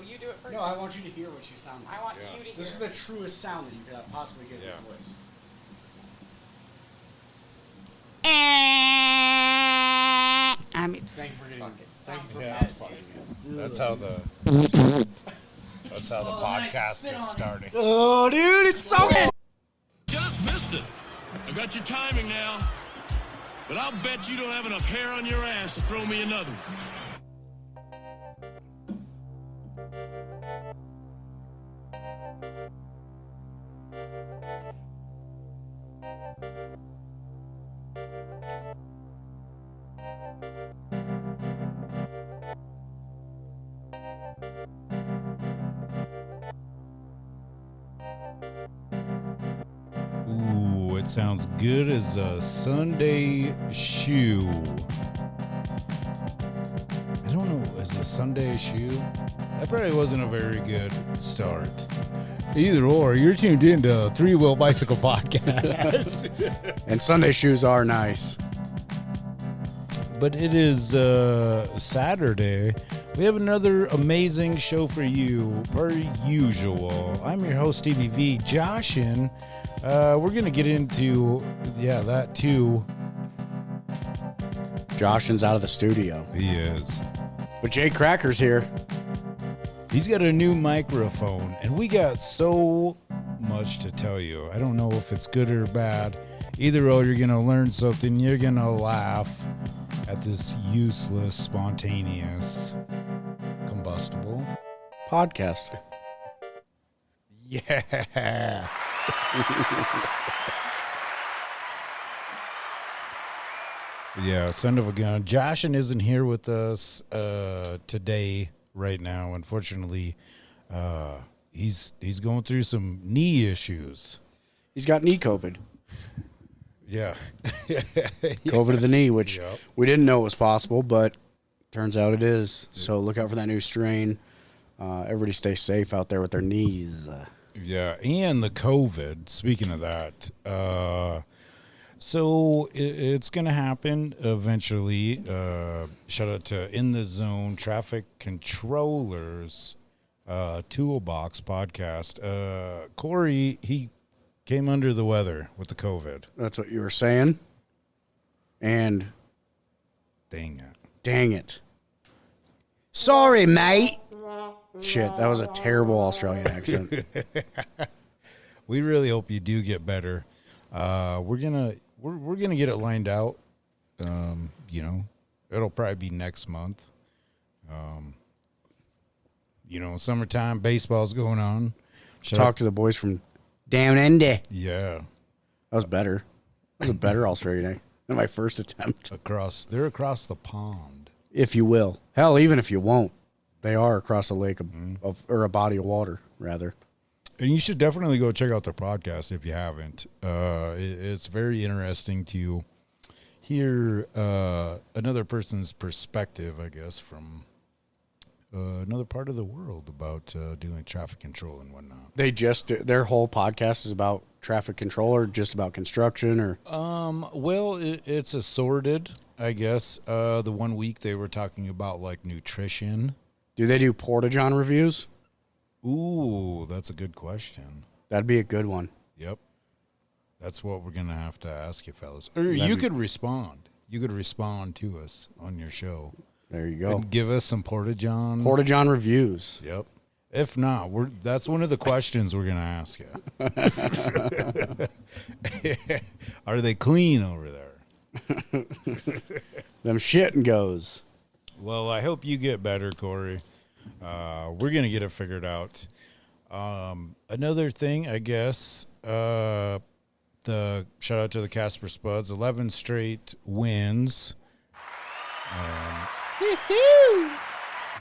So you do it first. No, I want you to hear what you sound like. I want you to hear. This is the truest sound that you could possibly get in your voice. I mean, Thank you for getting it. Thank you for That's how the podcast is starting. Oh, dude, it's so good. Just missed it. I got your timing now. But I'll bet you don't have enough hair on your ass to throw me another one. Ooh, it sounds good as a Sunday shoe. I don't know, as a Sunday shoe? That probably wasn't a very good start. Either or, you're tuned into Three Wheel Bicycle Podcast. And Sunday shoes are nice. But it is Saturday. We have another amazing show for you, per usual. I'm your host, Stevie V. Joshin. We're going to get into, that too. Joshin's out of the studio. He is. But Jay Cracker's here. He's got a new microphone, and we got so much to tell you. I don't know if it's good or bad. Either or, you're going to learn something. You're going to laugh at this useless, spontaneous, combustible podcast. Yeah. Yeah, son of a gun. Joshin isn't here with us today, right now. Unfortunately, he's going through some knee issues. He's got knee COVID. Yeah. COVID of the knee, which we didn't know was possible, but turns out it is. So look out for that new strain. Everybody stay safe out there with their knees. Yeah, and the COVID, speaking of that, so it's going to happen eventually. Shout out to In the Zone Traffic Controllers Toolbox podcast. Corey, he came under the weather with the COVID. That's what you were saying. And Dang it. Sorry, mate. Shit, that was a terrible Australian accent. We really hope you do get better. We're gonna get it lined out. It'll probably be next month. Summertime, baseball's going on. Talk to the boys from Down Under. Yeah. That was better. That was a better Australian accent than my first attempt. They're across the pond. If you will. Hell, even if you won't. They are across a lake or a body of water, rather. And you should definitely go check out their podcast if you haven't. It's very interesting to hear another person's perspective, I guess, from another part of the world about doing traffic control and whatnot. Their whole podcast is about traffic control or just about construction or? It's assorted, I guess. The 1 week they were talking about like nutrition. Do they do Porta-John reviews? Ooh, that's a good question. That'd be a good one. Yep. That's what we're going to have to ask you, fellas. Or you could respond. You could respond to us on your show. There you go. And give us some Porta-John. Porta-John reviews. Yep. If not, that's one of the questions we're going to ask you. Are they clean over there? Them shit and goes. Well, I hope you get better, Corey. We're going to get it figured out. Another thing, I guess, the shout out to the Casper Spuds, 11 straight wins.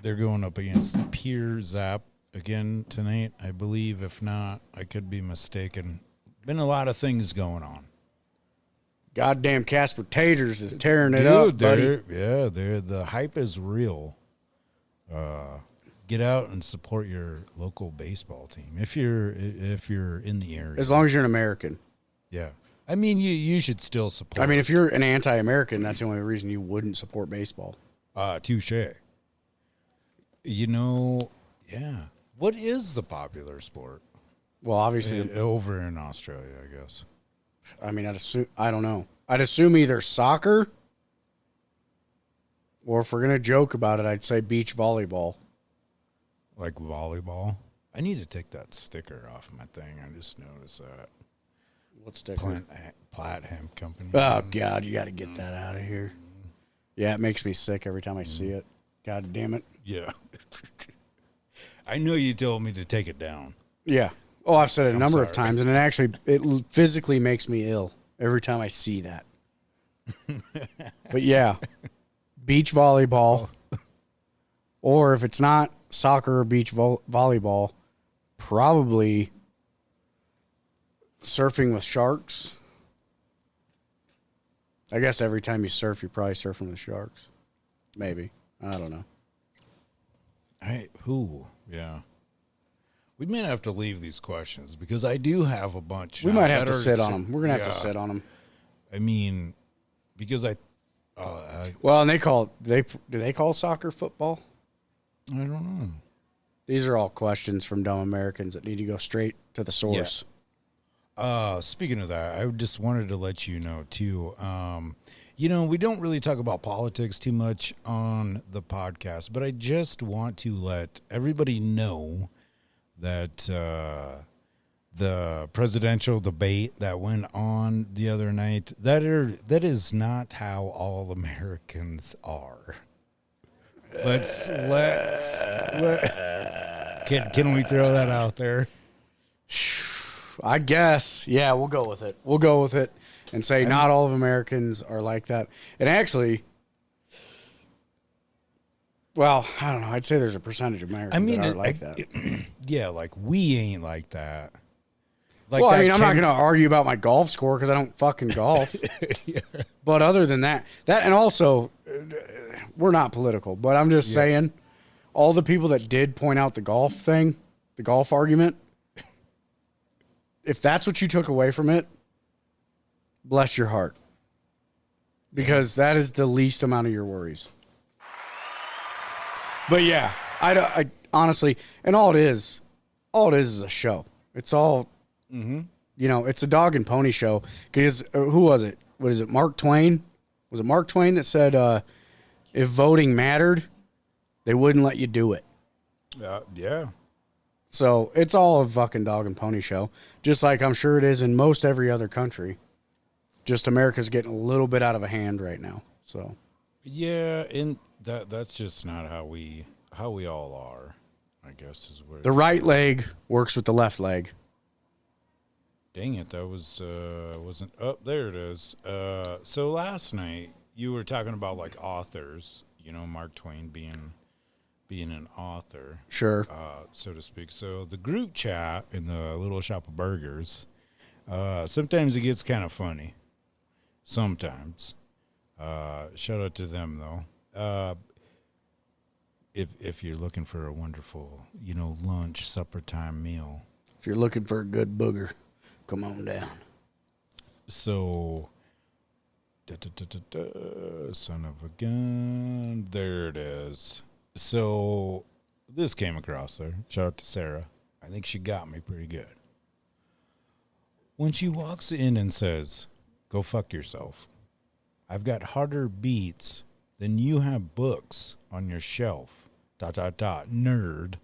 They're going up against Pier Zap again tonight, I believe. If not, I could be mistaken. Been a lot of things going on. Goddamn Casper Taters is tearing it up, buddy. The hype is real. Get out and support your local baseball team if you're in the area. As long as you're an American. Yeah. I mean, you should still support. I mean, if you're an anti-American, that's the only reason you wouldn't support baseball. Touche. Yeah. What is the popular sport? Well, obviously, Over in Australia, I guess. I mean, I don't know. I'd assume either soccer, or if we're gonna joke about it, I'd say beach volleyball. Like volleyball. I need to take that sticker off my thing. I just noticed that. What's sticker? Plat Hemp Company. Oh God, you got to get that out of here. Yeah, it makes me sick every time I see it. God damn it. Yeah. I know you told me to take it down. Yeah. Oh, I've said it a number of sorry. times, and it physically makes me ill every time I see that. But yeah, beach volleyball, or if it's not soccer or beach volleyball, probably surfing with sharks. I guess every time you surf, you're probably surfing with sharks. Maybe. I don't know. Yeah. We may have to leave these questions because I do have a bunch. We might have to sit on them. We're going to have to sit on them. I mean, because well, and do they call soccer football? I don't know. These are all questions from dumb Americans that need to go straight to the source. Speaking of that, I just wanted to let you know too. We don't really talk about politics too much on the podcast, but I just want to let everybody know that the presidential debate that went on the other night, that is not how all Americans are. Can we throw that out there? I guess. Yeah, we'll go with it. We'll go with it and say not all of Americans are like that. And actually, well, I don't know. I'd say there's a percentage of Americans that aren't like that. Yeah, like we ain't like that. Like well, I mean, I'm not going to argue about my golf score because I don't fucking golf. Yeah. But other than that, and also, we're not political, but I'm just saying, all the people that did point out the golf thing, the golf argument, if that's what you took away from it, bless your heart. Because that is the least amount of your worries. But yeah, I honestly, and all it is a show. It's all, it's a dog and pony show. Because who was it? What is it? Mark Twain? Was it Mark Twain that said, if voting mattered, they wouldn't let you do it? Yeah. So it's all a fucking dog and pony show. Just like I'm sure it is in most every other country. Just America's getting a little bit out of a hand right now. So yeah, and that's just not how we all are, I guess is where the right leg works with the left leg. Dang it, that wasn't up. There it is. So last night you were talking about like authors, Mark Twain being an author. Sure. So to speak. So the group chat in the Little Shop of Burgers, sometimes it gets kind of funny. Sometimes. Shout out to them though. If you're looking for a wonderful, lunch, supper time meal. If you're looking for a good booger, come on down. So, son of a gun. There it is. So, this came across there. Shout out to Sarah. I think she got me pretty good. When she walks in and says, "Go fuck yourself. I've got harder beats than you have books on your shelf. ... Nerd.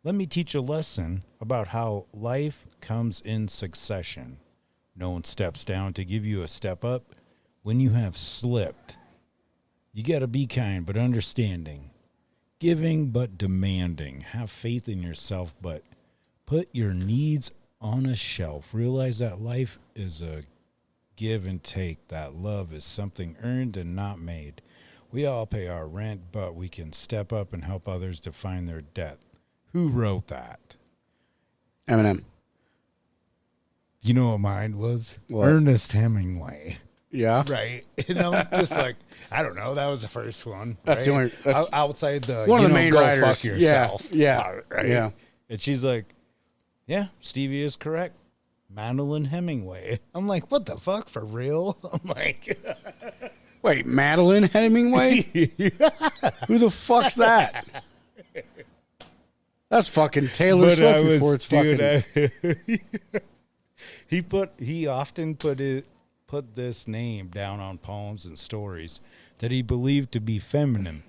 Let me teach a lesson about how life comes in succession. No one steps down to give you a step up when you have slipped. You got to be kind but understanding. Giving but demanding. Have faith in yourself but put your needs on a shelf. Realize that life is a give and take. That love is something earned and not made. We all pay our rent, but we can step up and help others define their debt." Who wrote that? Eminem. You know what mine was? What? Ernest Hemingway. Yeah. Right. And I'm just like, I don't know. That was the first one. That's the only. That's outside the one of the main go writers. fuck yourself. Yeah. part, right? Yeah. And she's like, "Yeah, Stevie is correct. Madeline Hemingway." I'm like, "What the fuck, for real?" I'm like, Wait, Madeline Hemingway? Who the fuck's that? That's fucking Taylor Swift before it's fucking. He often put this name down on poems and stories that he believed to be feminine.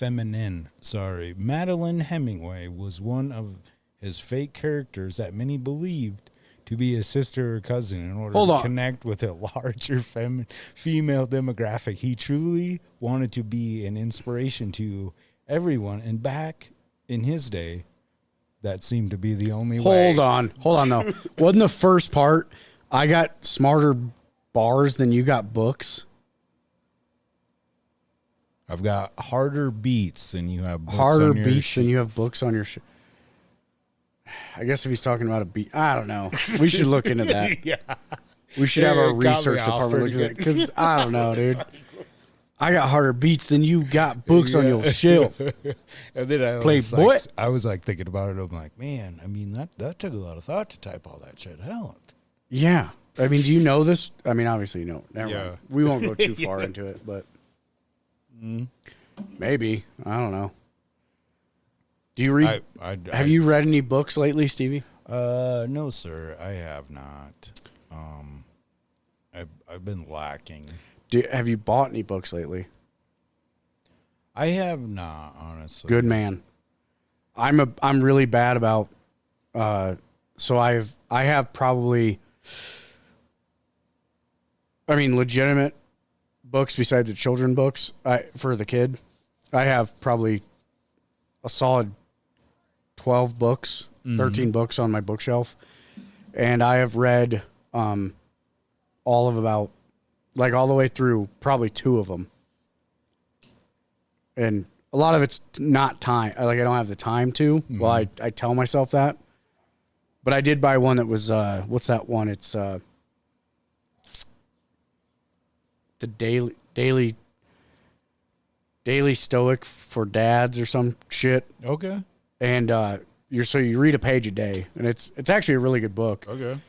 Madeline Hemingway was one of his fake characters that many believed to be his sister or cousin in order to connect with a larger female demographic. He truly wanted to be an inspiration to everyone, and back in his day, that seemed to be the only way. Hold on though. Wasn't the first part, I got smarter bars than you got books? I've got harder beats than you have books harder on your beats than you have books on your shit. I guess if he's talking about a beat, I don't know. We should look into that. Yeah. We should have our research department look at it, because I don't know, dude. I got harder beats than you got books on your shelf. And then I was like thinking about it. I'm like, man, I mean, that took a lot of thought to type all that shit out. Yeah. I mean, do you know this? I mean, obviously you know. Never Yeah. mind. We won't go too far into it, but maybe. I don't know. Do you read? Have you read any books lately, Stevie? No, sir. I have not. I've been lacking. Have you bought any books lately? I have not, honestly. Good man. I'm really bad about. So I have probably. I mean, legitimate books besides the children books. For the kid, I have probably a solid 12 books, 13 books on my bookshelf, and I have read all of about, like, all the way through probably 2 of them. And a lot of it's not time. Like, I don't have the time to. Well, I tell myself that. But I did buy one that was, what's that one? It's the Daily Stoic for Dads or some shit. Okay. And you read a page a day, and it's actually a really good book. Okay.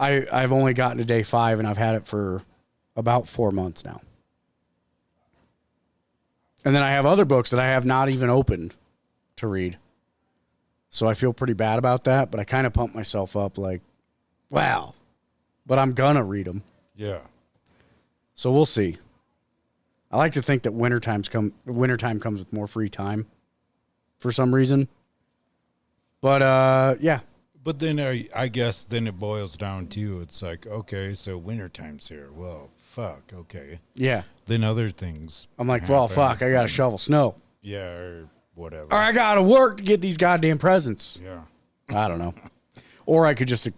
I've only gotten to day 5, and I've had it for about 4 months now. And then I have other books that I have not even opened to read. So I feel pretty bad about that, but I kind of pump myself up like, wow, but I'm gonna read them. Yeah. So we'll see. I like to think that wintertime comes with more free time for some reason. But yeah. But then I guess then it boils down to, it's like, okay, so wintertime's here. Well, fuck, okay. Yeah. Then other things. I'm like, well, fuck, I got to shovel snow. Yeah, or whatever. Or I got to work to get these goddamn presents. Yeah. I don't know. Or I could just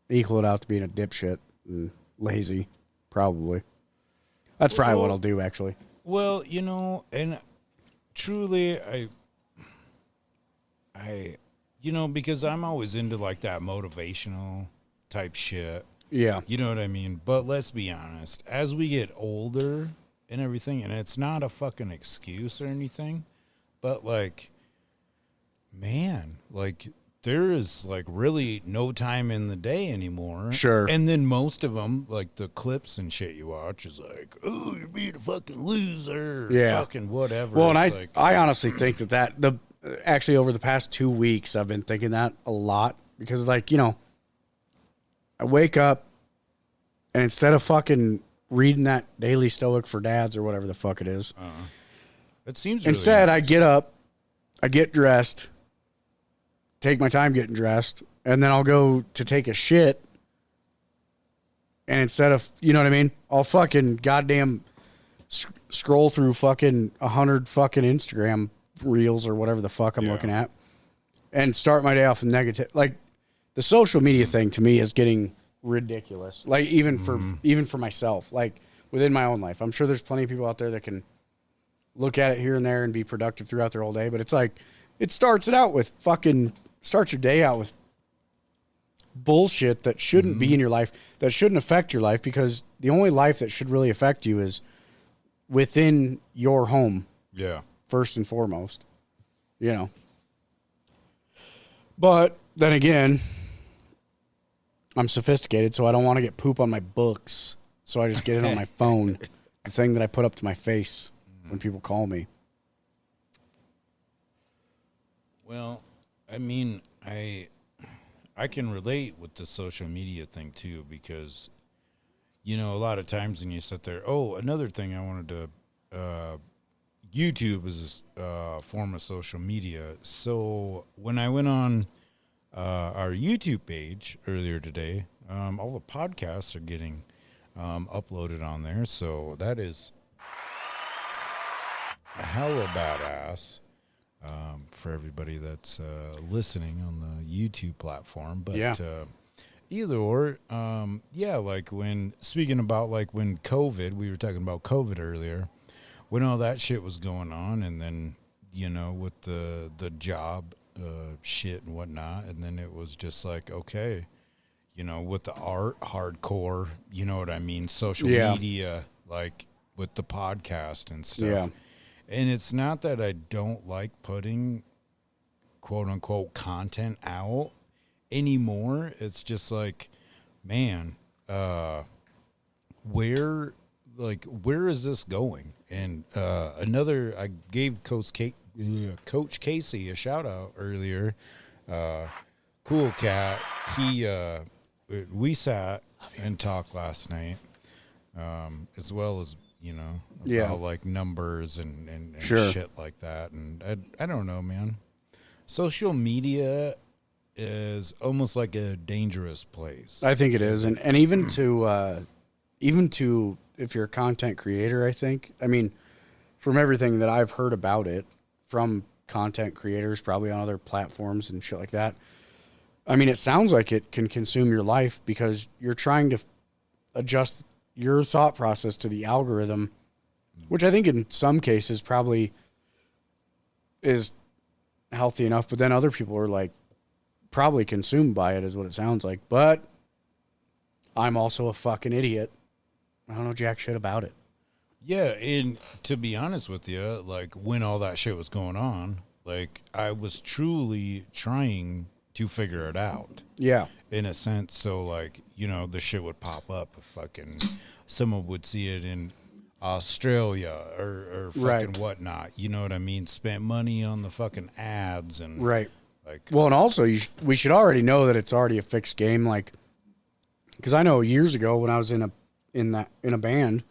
equal it out to being a dipshit and lazy, probably. That's probably what I'll do, actually. Well, and truly, because I'm always into like that motivational type shit. Yeah. You know what I mean? But let's be honest, as we get older and everything, and it's not a fucking excuse or anything, but like, man, like there is like really no time in the day anymore. Sure. And then most of them, like the clips and shit you watch is like, oh, you're being a fucking loser. Yeah. Fucking whatever. Well, and I honestly think that actually over the past 2 weeks, I've been thinking that a lot because, like, I wake up and instead of fucking reading that Daily Stoic for Dads or whatever the fuck it is, it seems really instead nice. I get up, I get dressed, take my time getting dressed, and then I'll go to take a shit. And instead of, you know what I mean? I'll fucking goddamn scroll through fucking 100 fucking Instagram reels or whatever the fuck I'm looking at and start my day off with negative. Like, the social media thing to me is getting ridiculous. Like, even for myself, like within my own life, I'm sure there's plenty of people out there that can look at it here and there and be productive throughout their whole day. But it's like, it starts your day out with bullshit that shouldn't be in your life, that shouldn't affect your life, because the only life that should really affect you is within your home. Yeah. First and foremost, But then again, I'm sophisticated, so I don't want to get poop on my books. So I just get it on my phone, the thing that I put up to my face when people call me. Well, I mean, I can relate with the social media thing too, because a lot of times when you sit there, another thing I wanted to YouTube is a form of social media. So when I went on our YouTube page earlier today, all the podcasts are getting uploaded on there. So that is hella badass for everybody that's listening on the YouTube platform. But either or, like speaking about like when COVID, we were talking about COVID earlier, when all that shit was going on, and then, with the job shit and whatnot, and then it was just like, okay, with the art, hardcore, you know what I mean, social media, like with the podcast and stuff. Yeah. And it's not that I don't like putting quote unquote content out anymore. It's just like, man, where is this going? And I gave Coach Casey a shout out earlier. Cool cat. We sat and talked last night, as well as about like numbers and shit like that. And I don't know, man. Social media is almost like a dangerous place. I think it is, and even to if you're a content creator, I mean, from everything that I've heard about it from content creators, probably on other platforms and shit like that, I mean, it sounds like it can consume your life because you're trying to adjust your thought process to the algorithm, which I think in some cases probably is healthy enough, but then other people are like probably consumed by it is what it sounds like. But I'm also a fucking idiot. I don't know jack shit about it. Yeah, and to be honest with you, like when all that shit was going on, like I was truly trying to figure it out. Yeah. In a sense, so like, the shit would pop up if fucking someone would see it in Australia or fucking whatnot. You know what I mean? Spent money on the fucking ads and like. Well, and also we should already know that it's already a fixed game. Like, because I know years ago when I was in a band,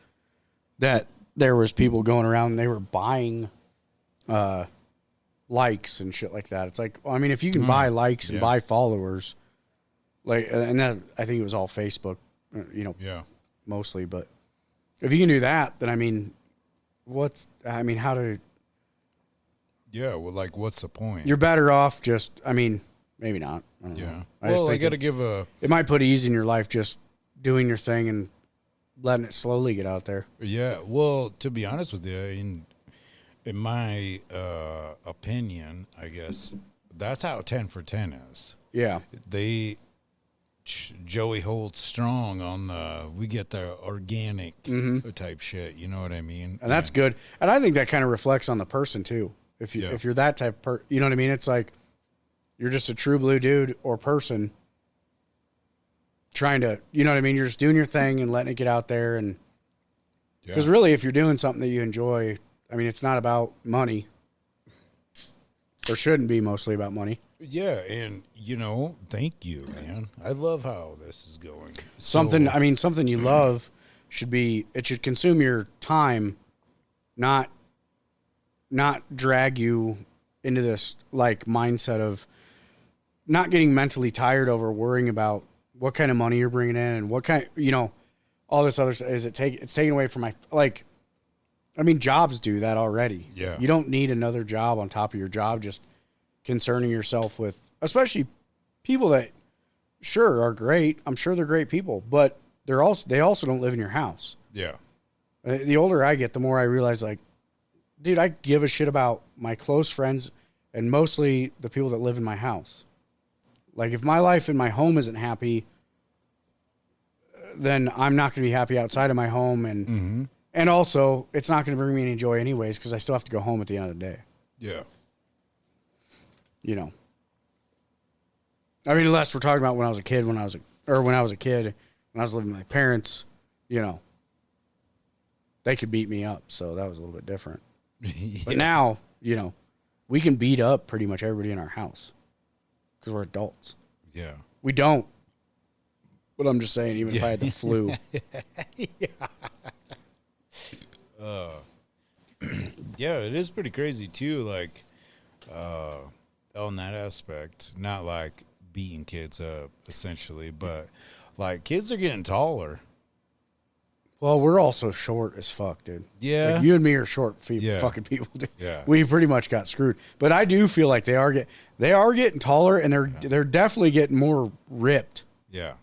that there was people going around and they were buying likes and shit like that. It's like, I mean, if you can buy likes and buy followers, like, and that, I think it was all Facebook, mostly. But if you can do that, then I mean, how to? Yeah, well, like, what's the point? You're better off just. I mean, maybe not. I don't know. I got to give a. It might put ease in your life just doing your thing and letting it slowly get out there. Yeah. Well, to be honest with you, in my opinion, I guess that's how 10 for 10 is. Yeah. Joey holds strong on we get the organic type shit. You know what I mean? And that's good. And I think that kind of reflects on the person too. If you're that type of you know what I mean? It's like you're just a true blue dude or person trying to, you know what I mean? You're just doing your thing and letting it get out there. And because really, if you're doing something that you enjoy, I mean, it's not about money, or shouldn't be mostly about money. Yeah, and thank you, man. I love how this is going. Something you love it should consume your time, not drag you into this like mindset of not getting mentally tired over worrying about what kind of money you're bringing in and what kind, all this other stuff. It's taken away from jobs do that already. Yeah. You don't need another job on top of your job, just concerning yourself with, especially people that sure are great. I'm sure they're great people, but they also don't live in your house. Yeah. The older I get, the more I realize, like, dude, I give a shit about my close friends and mostly the people that live in my house. Like, if my life in my home isn't happy, then I'm not going to be happy outside of my home. And also, it's not going to bring me any joy anyways, because I still have to go home at the end of the day. Yeah. I mean, unless we're talking about when I was a kid, when I was living with my parents, they could beat me up. So that was a little bit different. Yeah. But now, we can beat up pretty much everybody in our house because we're adults. Yeah. We don't. But I'm just saying, even if I had the flu. Yeah, it is pretty crazy too. Like, on that aspect, not like beating kids up essentially, but like kids are getting taller. Well, we're also short as fuck, dude. Yeah. Like, you and me are short Yeah. fucking people, dude. Yeah. We pretty much got screwed. But I do feel like they are getting taller, and they're definitely getting more ripped. Yeah.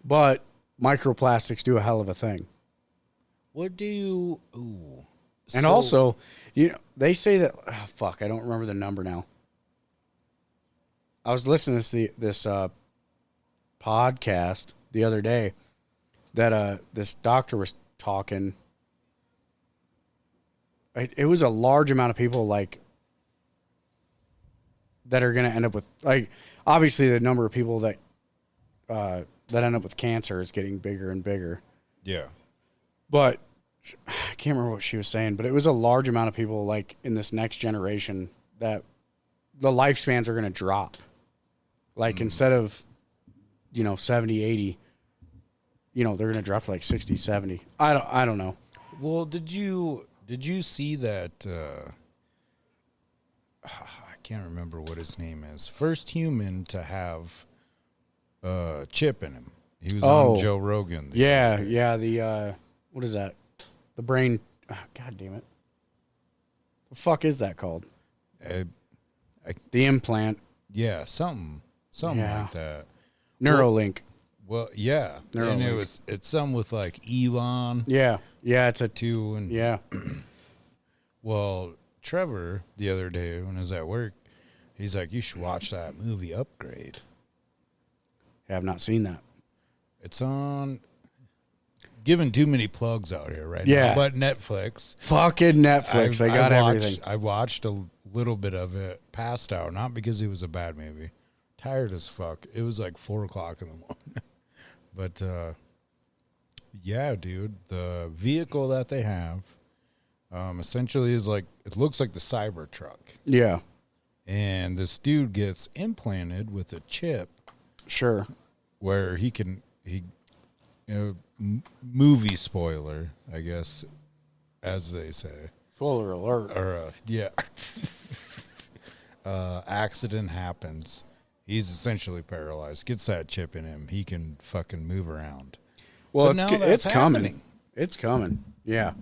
But microplastics do a hell of a thing. What do you? Ooh. And also, they say that. Oh, fuck, I don't remember the number now. I was listening to this podcast the other day that this doctor was talking. It was a large amount of people like that are going to end up with, like, obviously the number of people that end up with cancer is getting bigger and bigger. Yeah. But I can't remember what she was saying, but it was a large amount of people like in this next generation that the lifespans are going to drop. Like instead of, 70, 80, they're going to drop to like 60, 70. I don't know. Well, did you see that? I can't remember what his name is. First human to have a chip in him. He was on Joe Rogan. Yeah. The what is that? The brain. God damn it. The fuck is that called? The implant. Yeah, something like that. Neuralink. Well, yeah, Neuralink. and it's some with like Elon. Yeah, it's a Too, and yeah. Well, Trevor the other day when I was at work, he's like, "You should watch that movie Upgrade." I have not seen that. It's on. Giving too many plugs out here right Yeah. now, but Netflix. Fucking Netflix. I got everything. I watched a little bit of it, passed out, not because it was a bad movie. Tired as fuck. It was like 4:00 in the morning. But yeah, dude, the vehicle that they have essentially is like, it looks like the Cybertruck. Yeah, And this dude gets implanted with a chip sure. where movie spoiler, I guess, as they say. Spoiler alert. Or yeah. Accident happens. He's essentially paralyzed. Gets that chip in him. He can fucking move around. Well, But now it's that's coming. happening. It's coming. Yeah,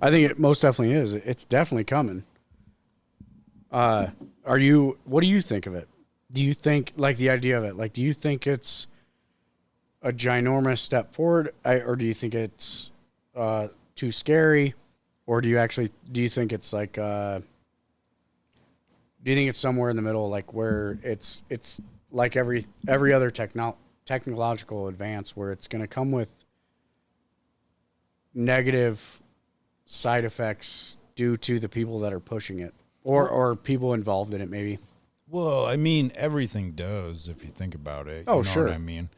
I think it most definitely is. It's definitely coming. What do you think of it? Do you think, like, the idea of it? Like, do you think it's a ginormous step forward, or do you think it's too scary, or do you think it's like do you think it's somewhere in the middle, like where it's like every other technological advance, where it's going to come with negative side effects due to the people that are pushing it, or people involved in it, maybe? Well, I mean, everything does if you think about it. Oh, you know sure. what I mean?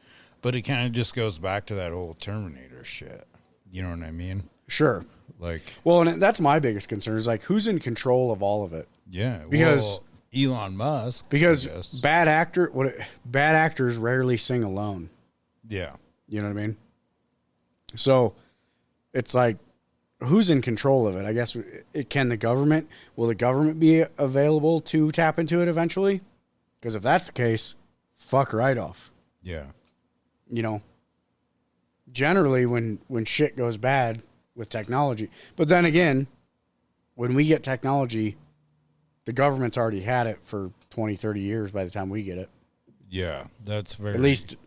But it kind of just goes back to that old Terminator shit. You know what I mean? Sure. Like, Well, and that's my biggest concern is, like, who's in control of all of it? yeah, Because- Elon Musk. Because I guess. bad actors rarely sing alone. Yeah. You know what I mean? So it's like, who's in control of it? I guess will the government be available to tap into it eventually? Because if that's the case, fuck right off. Yeah. Generally when shit goes bad with technology. But then again, when we get technology, the government's already had it for 20, 30 years by the time we get it. Yeah. That's very. At least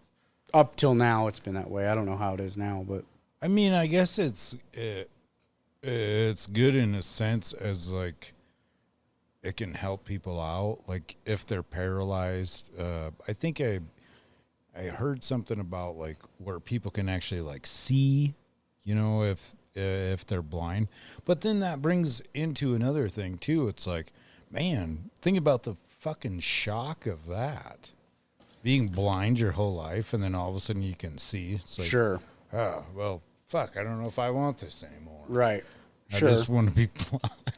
up till now, it's been that way. I don't know how it is now, but I mean, I guess it's good in a sense as like it can help people out. Like if they're paralyzed, I think I heard something about like where people can actually like see, if they're blind. But then that brings into another thing too. It's like, man, think about the fucking shock of that. Being blind your whole life and then all of a sudden you can see. It's like, sure. oh, well, fuck, I don't know if I want this anymore. Right. I Sure. just want to be blind.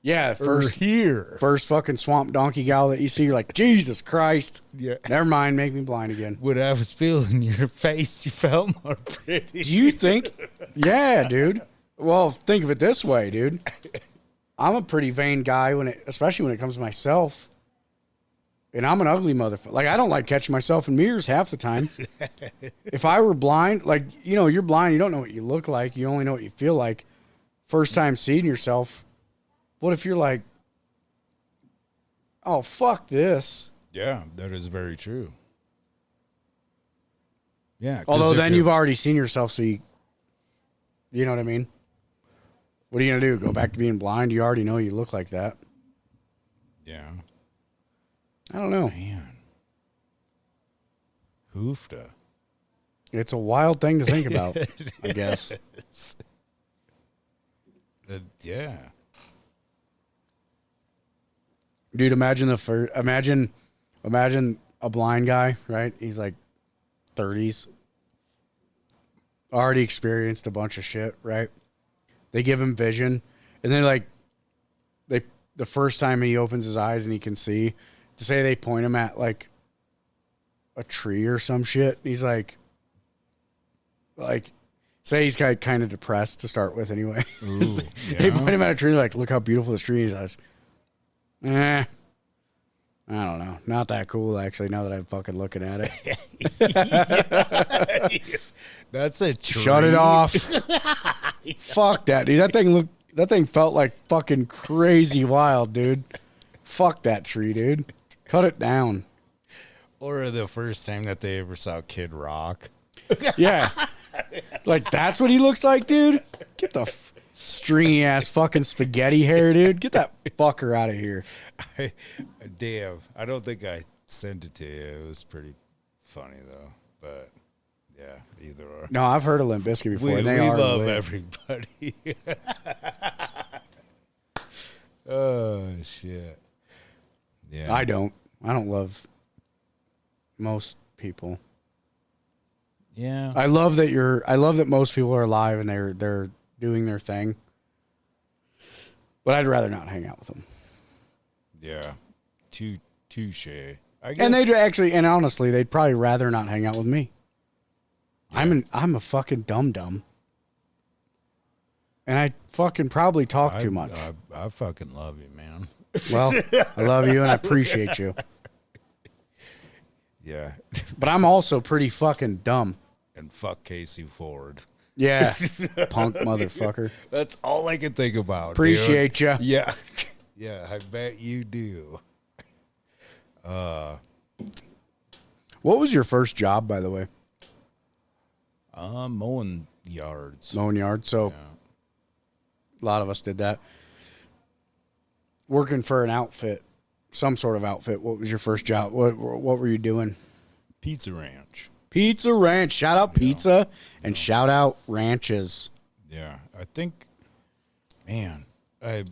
Yeah, First here. first fucking swamp donkey gal that you see, you're like, Jesus Christ. Yeah. Never mind, make me blind again. When I was feeling your face, you felt more pretty. Do you think? Yeah, dude. Well, think of it this way, dude. I'm a pretty vain guy especially when it comes to myself. And I'm an ugly motherfucker. Like, I don't like catching myself in mirrors half the time. If I were blind, like, you know, you're blind, you don't know what you look like. You only know what you feel like. First time seeing yourself. What if you're like, oh, fuck this? Yeah, that is very true. Yeah. 'cause Although if then you're- you've already seen yourself, so you know what I mean? What are you going to do? Go back to being blind? You already know you look like that. Yeah. I don't know. Man. Hoofda. It's a wild thing to think about, I guess. Yeah. Dude, imagine imagine a blind guy, right? He's like 30s. Already experienced a bunch of shit, right? They give him vision, and then the first time he opens his eyes and he can see, to say they point him at like a tree or some shit. He's like say he's kind of depressed to start with anyway. Ooh, They yeah. point him at a tree, like, look how beautiful this tree is. I don't know. Not that cool, actually, now that I'm fucking looking at it. That's a tree. Shut it off. Fuck that, dude. That thing felt like fucking crazy wild, dude. Fuck that tree, dude. Cut it down. Or the first time that they ever saw Kid Rock. Yeah. Like, that's what he looks like, dude? Get the stringy ass fucking spaghetti hair, dude. Get that fucker out of here. Damn. I don't think I sent it to you. It was pretty funny, though. But, yeah, either or. No, I've heard of Limp Bizkit before. We and they are love lit. everybody. Oh, shit. Yeah. I don't love most people. Yeah. I love that most people are alive and they're doing their thing. But I'd rather not hang out with them. Yeah. Touche. I guess. And and honestly, they'd probably rather not hang out with me. Yeah. I'm a fucking dum-dum. And I fucking probably talk too much. I fucking love you, man. Well, I love you and I appreciate you. Yeah. But I'm also pretty fucking dumb. And fuck Casey Ford. Yeah. Punk motherfucker. That's all I can think about. Appreciate you. Yeah. Yeah, I bet you do. What was your first job, by the way? Mowing yards. Mowing yards. So a lot of us did that. Working for an outfit, some sort of outfit. What was your first job? What were you doing? Pizza Ranch. Pizza Ranch. Shout out pizza and shout out ranches. Yeah, I think, man, I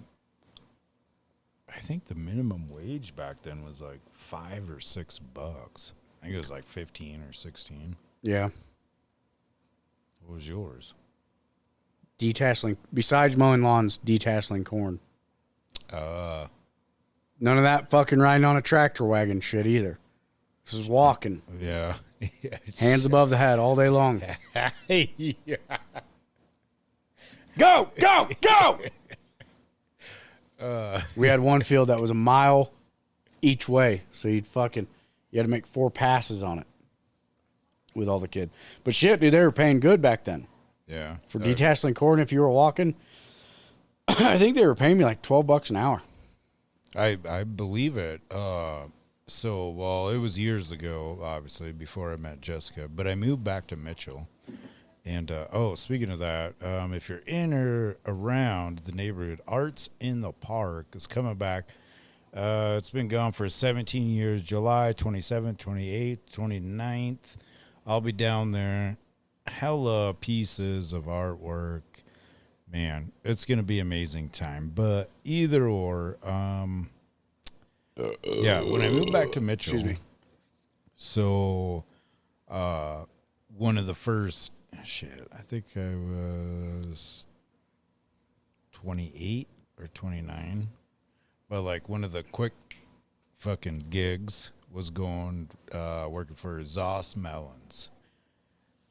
think the minimum wage back then was like $5 or $6. I think it was like 15 or 16. Yeah. What was yours? Detasseling. Besides mowing lawns, detasseling corn. None of that fucking riding on a tractor wagon shit either. This is walking. Yeah. Hands above the head all day long. Yeah. Go, go, go! We had one field that was a mile each way. So you had to make 4 passes on it with all the kids. But shit, dude, they were paying good back then. Yeah. For detasseling corn, if you were walking, I think they were paying me like $12 an hour. I believe it. So, it was years ago, obviously, before I met Jessica, but I moved back to Mitchell. And, speaking of that, if you're in or around the neighborhood, Arts in the Park is coming back. It's been gone for 17 years, July 27th, 28th, 29th. I'll be down there. Hella pieces of artwork. Man, it's going to be amazing time. But either or, when I moved back to Mitchell. Excuse me. So, one of the first, I think I was 28 or 29. But like one of the quick fucking gigs was going working for Zoss Melons.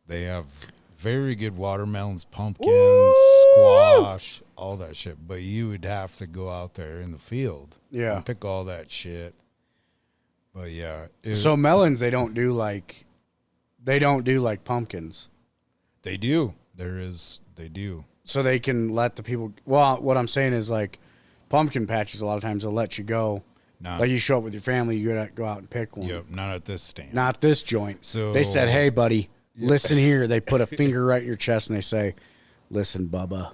They have very good watermelons, pumpkins, squash, all that shit. But you would have to go out there in the field, and pick all that shit. But yeah, so melons they don't do like pumpkins. They do. They do. So they can let the people. Well, what I'm saying is like pumpkin patches. A lot of times they'll let you go. Like you show up with your family, you gotta go out and pick one. Yep, not at this stand. Not this joint. So they said, "Hey, buddy, listen here." They put a finger right in your chest and they say, "Listen, Bubba."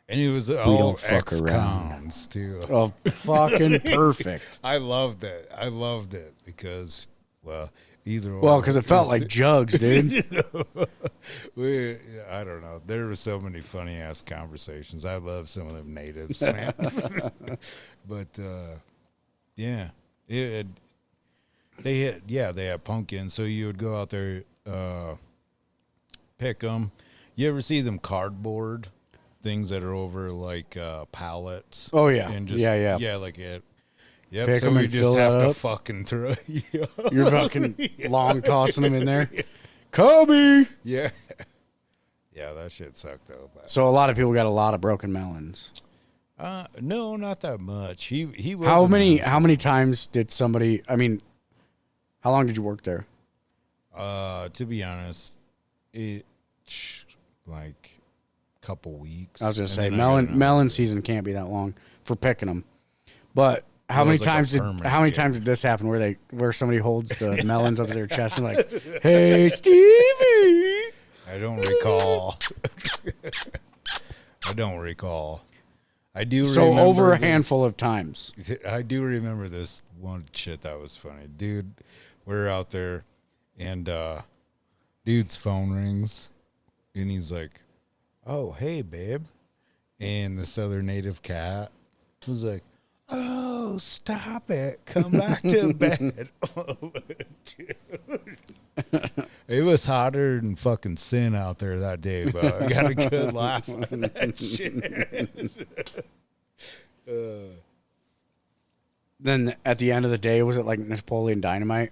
And it was don't fuck around. too. Oh, fucking perfect. I loved it. Because, well, either way. Well, because it felt like jugs, dude. I don't know. There were so many funny ass conversations. I love some of them natives, man. But yeah, they had pumpkins. So you would go out there, pick them. You ever see them cardboard things that are over like pallets? Oh yeah, and just, yeah, like it. Yep. Pick so 'em we and just fill have that to up. fucking throw. You're fucking long tossing them in there. Kobe. Yeah. Yeah, that shit sucked though. So a lot of people got a lot of broken melons. No, not that much. He was. How many times did somebody? I mean, how long did you work there? To be honest, like a couple weeks. I was gonna say melon season can't be that long for picking them. But how many times did this happen where somebody holds the melons up to their chest and like, "Hey, Stevie"? I don't recall. I do. So over a handful of times. I do remember this one shit that was funny, dude. We're out there, and dude's phone rings, and he's like, "Oh, hey, babe," and this other native cat was like, "Oh, stop it! Come back to bed." Dude. It was hotter than fucking sin out there that day, but I got a good laugh out of that shit. Then at the end of the day, was it like Napoleon Dynamite?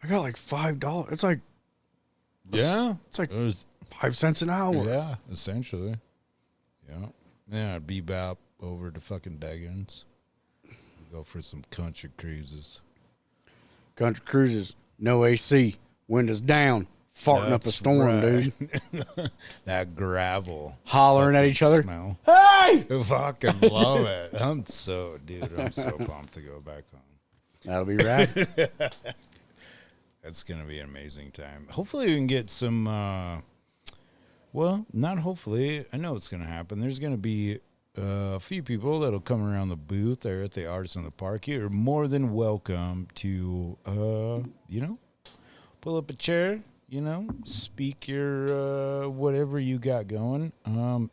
I got like $5. It's like, Yeah, it's like it was 5 cents an hour. Yeah, essentially. Yeah. Yeah, I'd bebop over to fucking Daggins. Go for some country cruises. Country cruises, no AC, windows down, farting up a storm, dude. That gravel. Hollering at each other. Smell. Hey! I fucking love it. I'm so pumped to go back home. That'll be rad. That's going to be an amazing time. Hopefully we can get some, well, not hopefully. I know it's going to happen. There's going to be a few people that'll come around the booth there at the Artists in the Park. You're more than welcome to, pull up a chair, speak your whatever you got going.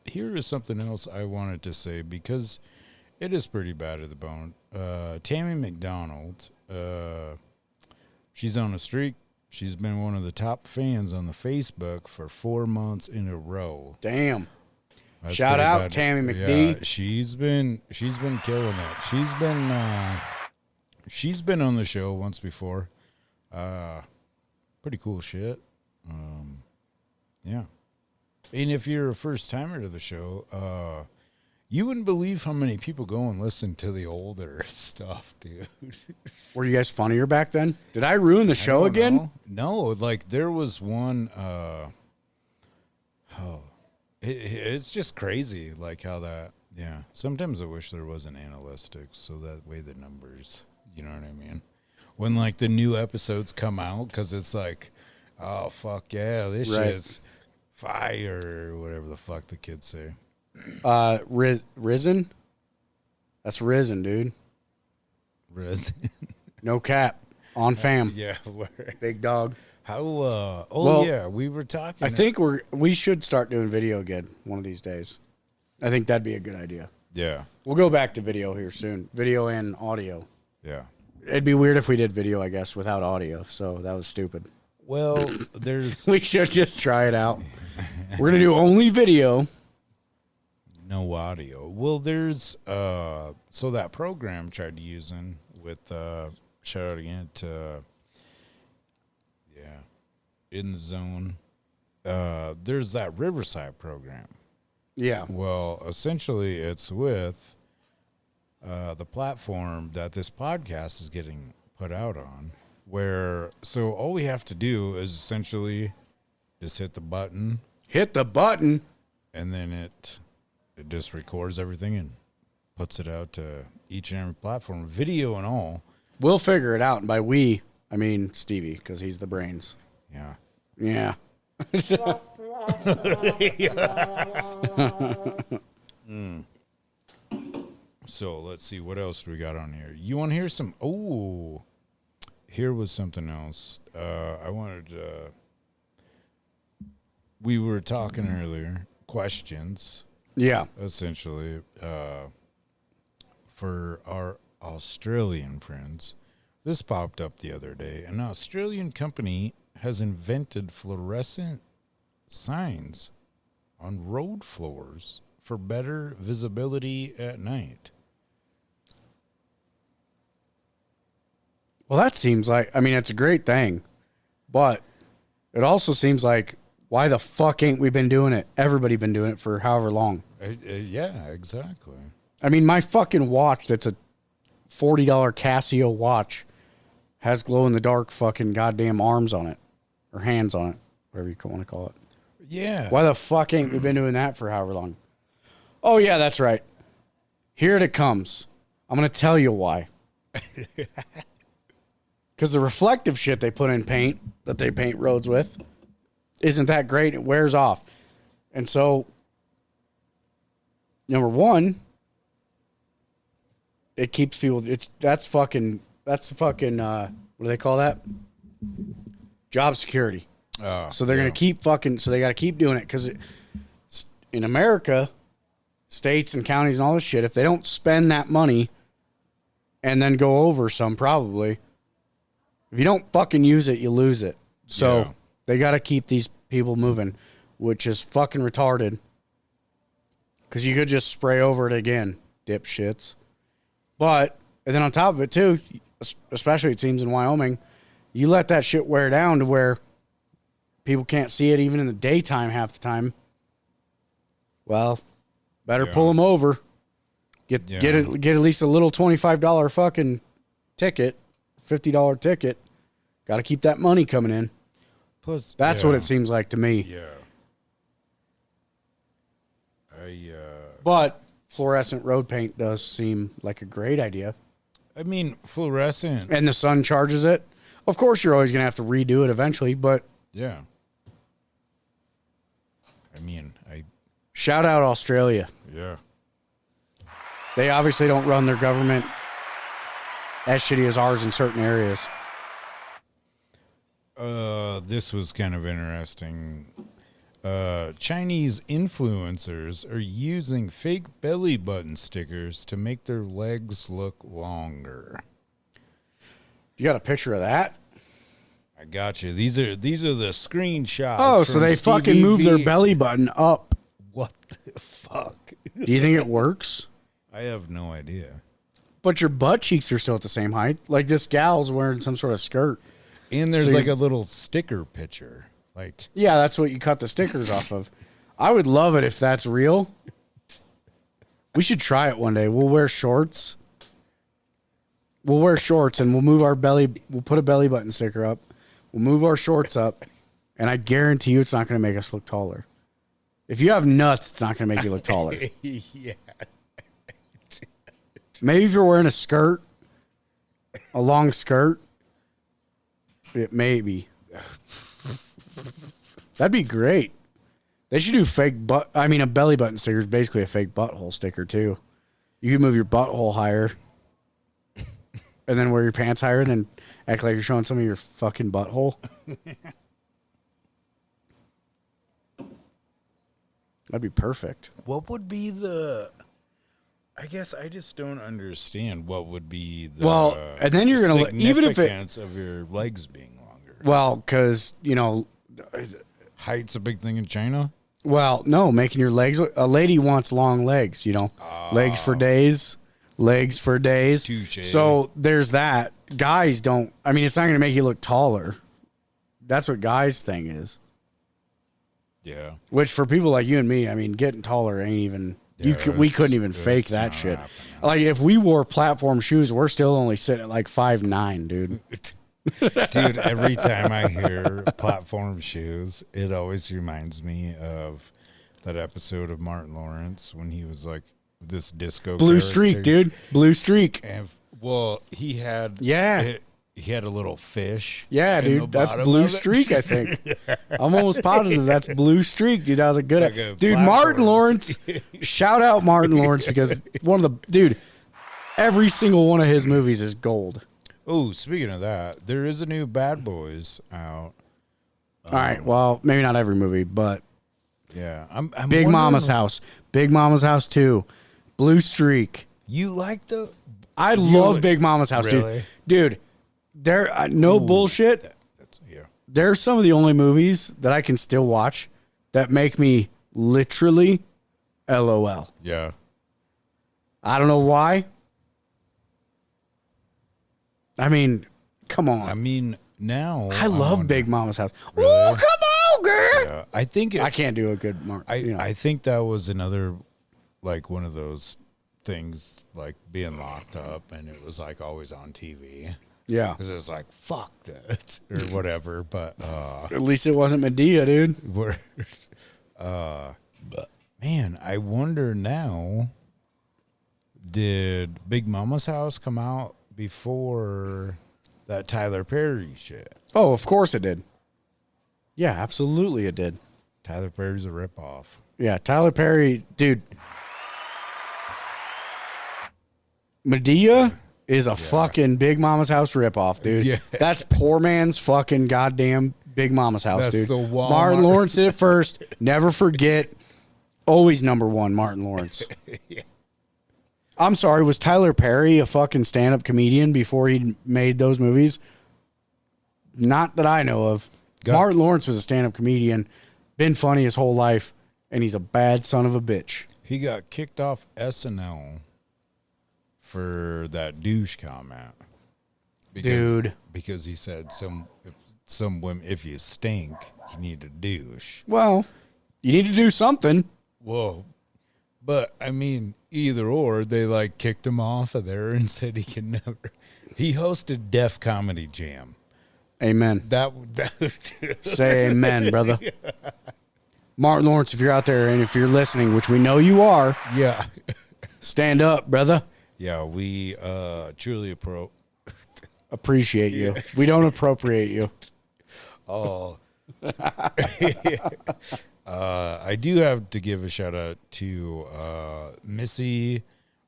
Here is something else I wanted to say because it is pretty bad at the bone. Tammy McDonald, she's on a streak. She's been one of the top fans on the Facebook for 4 months in a row. Damn. That's Shout out bad. Tammy McD. Yeah, she's been killing it. She's been on the show once before. Pretty cool shit. Yeah. And if you're a first timer to the show, you wouldn't believe how many people go and listen to the older stuff, dude. Were you guys funnier back then? Did I ruin the show again? Know. No, like there was one. It's just crazy, like how that. Yeah. Sometimes I wish there was an analytics so that way the numbers. You know what I mean? When like the new episodes come out, because it's like, oh fuck yeah, this shit's fire, or whatever the fuck the kids say. Risen? That's Risen, dude. Risen. No cap. On fam. Yeah. Big dog. How, we were talking. I think we should start doing video again one of these days. I think that'd be a good idea. Yeah. We'll go back to video here soon. Video and audio. Yeah. It'd be weird if we did video, I guess, without audio. So that was stupid. Well, there's. We should just try it out. We're going to do only video. No audio. Well, there's so that program tried using with shout out again to In the Zone. There's that Riverside program. Yeah. Well, essentially, it's with the platform that this podcast is getting put out on. So all we have to do is essentially just hit the button. Hit the button. And then it just records everything and puts it out to each and every platform, video and all. We'll figure it out. And by we, I mean Stevie, because he's the brains. Yeah. Yeah. So let's see, what else do we got on here? You want to hear some? Oh, here was something else. I wanted. We were talking earlier. Questions. Yeah. Essentially, for our Australian friends, this popped up the other day. An Australian company has invented fluorescent signs on road floors for better visibility at night. Well, that seems like, I mean, it's a great thing, but it also seems like, why the fuck ain't we been doing it? Everybody been doing it for however long. Yeah, exactly. I mean, my fucking watch that's a $40 Casio watch has glow-in-the-dark fucking goddamn arms on it. Or hands on it, whatever you want to call it. Yeah. Why the fuck ain't we been doing that for however long? Oh, yeah, that's right. Here it comes. I'm going to tell you why. Because the reflective shit they put in paint, that they paint roads with, isn't that great. It wears off. And so, number one, it keeps people, that's fucking, what do they call that? Job security. So they're going to keep so they got to keep doing it. Because in America, states and counties and all this shit, if they don't spend that money and then go over some, probably, if you don't fucking use it, you lose it. So they got to keep these people moving, which is fucking retarded. Because you could just spray over it again, dipshits. But, and then on top of it, too, especially it seems in Wyoming, you let that shit wear down to where people can't see it even in the daytime half the time. Well, better pull them over. Get at least a little $25 fucking ticket, $50 ticket. Got to keep that money coming in. Plus, that's what it seems like to me. Yeah. But fluorescent road paint does seem like a great idea. I mean, fluorescent. And the sun charges it. Of course, you're always going to have to redo it eventually, but... Yeah. I mean, Shout out Australia. Yeah. They obviously don't run their government as shitty as ours in certain areas. This was kind of interesting. Chinese influencers are using fake belly button stickers to make their legs look longer. You got a picture of that? I got you. These are the screenshots. Oh, so they fucking move their belly button up. What the fuck? Do you think it works? I have no idea. But your butt cheeks are still at the same height. Like this gal's wearing some sort of skirt. And there's like a little sticker picture. Like, yeah, that's what you cut the stickers off of. I would love it if that's real. We should try it one day. We'll wear shorts. We'll wear shorts and we'll move our belly. We'll put a belly button sticker up. We'll move our shorts up. And I guarantee you it's not going to make us look taller. If you have nuts, it's not going to make you look taller. yeah. Maybe if you're wearing a skirt, a long skirt, it maybe. That'd be great. They should do a belly button sticker is basically a fake butthole sticker too. You can move your butthole higher and then wear your pants higher and then act like you're showing some of your fucking butthole. That'd be perfect. What would be I guess I just don't understand what would be the and then you're gonna even if significance of your legs being longer. Well, because Height's a big thing in China. Well, no, making your legs. A lady wants long legs, legs for days, legs for days. Touche. So there's that. Guys don't. I mean, it's not going to make you look taller. That's what guys' thing is. Yeah. Which for people like you and me, I mean, getting taller ain't even. We couldn't even fake that shit. Like if we wore platform shoes, we're still only sitting at like 5'9", dude. Dude, every time I hear platform shoes, it always reminds me of that episode of Martin Lawrence when he was like this disco Blue streak, dude. Blue streak. And well, he had he had a little fish. Yeah, dude, that's blue streak. I think I'm almost positive that's blue streak, dude. That was a good like dude. Martin Lawrence, shout out Martin Lawrence because every single one of his movies is gold. Oh, speaking of that, there is a new Bad Boys out. All right, well, maybe not every movie, but yeah, I'm Big Mama's House, Big Mama's House 2, Blue Streak. You like the? I love Big Mama's House, really? Dude. There, bullshit. They're some of the only movies that I can still watch that make me literally LOL. Yeah. I don't know why. I mean, come on. I mean, now I love Big Mama's House. Really? Oh, come on, girl. Yeah, I think I can't do a good mark. I think that was another, like one of those things, like being locked up, and it was like always on TV. Yeah, because it was like fuck that or whatever. But at least it wasn't Medea, dude. But man, I wonder now. Did Big Mama's House come out before that Tyler Perry shit? Oh, of course it did. Yeah, absolutely it did. Tyler Perry's a ripoff. Yeah, Tyler Perry, dude. Medea is a fucking Big Mama's House ripoff, dude. Yeah. That's poor man's fucking goddamn Big Mama's House, That's dude. the Walmart. Martin Lawrence did it first. Never forget. Always number one, Martin Lawrence. Yeah. I'm sorry, was Tyler Perry a fucking stand-up comedian before he made those movies? Not that I know of. Martin Lawrence was a stand-up comedian, been funny his whole life, and he's a bad son of a bitch. He got kicked off SNL for that douche comment. Because he said some women, if you stink, you need to douche. Well, you need to do something. Whoa. But, I mean, either or, they, like, kicked him off of there and said he can never. He hosted Def Comedy Jam. Amen. That Say amen, brother. Yeah. Martin Lawrence, if you're out there and if you're listening, which we know you are, yeah, stand up, brother. Yeah, we truly appreciate you. We don't appropriate you. Oh. I do have to give a shout out to Missy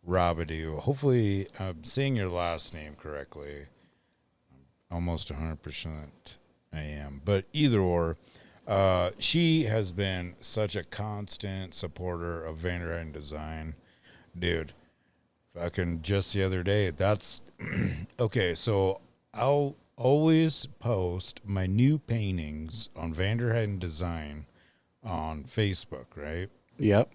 Robidoux. Hopefully, I'm saying your last name correctly. Almost 100% I am. But either or, she has been such a constant supporter of Vanderheiden Design. Dude, fucking just the other day, that's... okay, so I'll always post my new paintings on Vanderheiden Design on Facebook, right? Yep.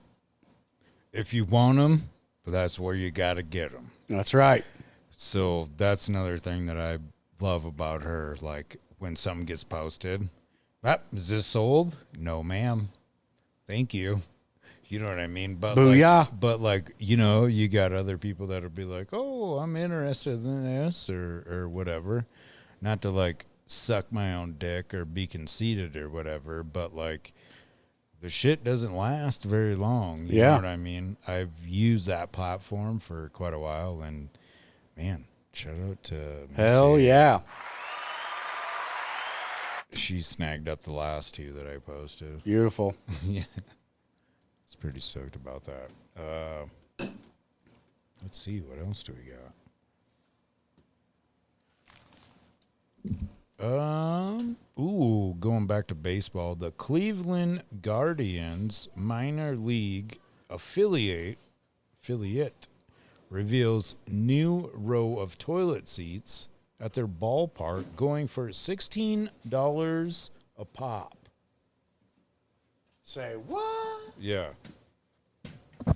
If you want them, that's where you got to get them. That's right. So that's another thing that I love about her. Like when something gets posted, is this sold? No, ma'am. Thank you. You know what I mean? But booyah. Like, you got other people that'll be like, oh, I'm interested in this or whatever. Not to like suck my own dick or be conceited or whatever, but like, the shit doesn't last very long. You know what I mean? I've used that platform for quite a while, and man, shout out to Missy. Hell yeah. She snagged up the last two that I posted. Beautiful. Yeah. It's pretty stoked about that. Let's see, what else do we got? Going back to baseball, the Cleveland Guardians minor league affiliate reveals new row of toilet seats at their ballpark going for $16 a pop. Say what? Yeah. And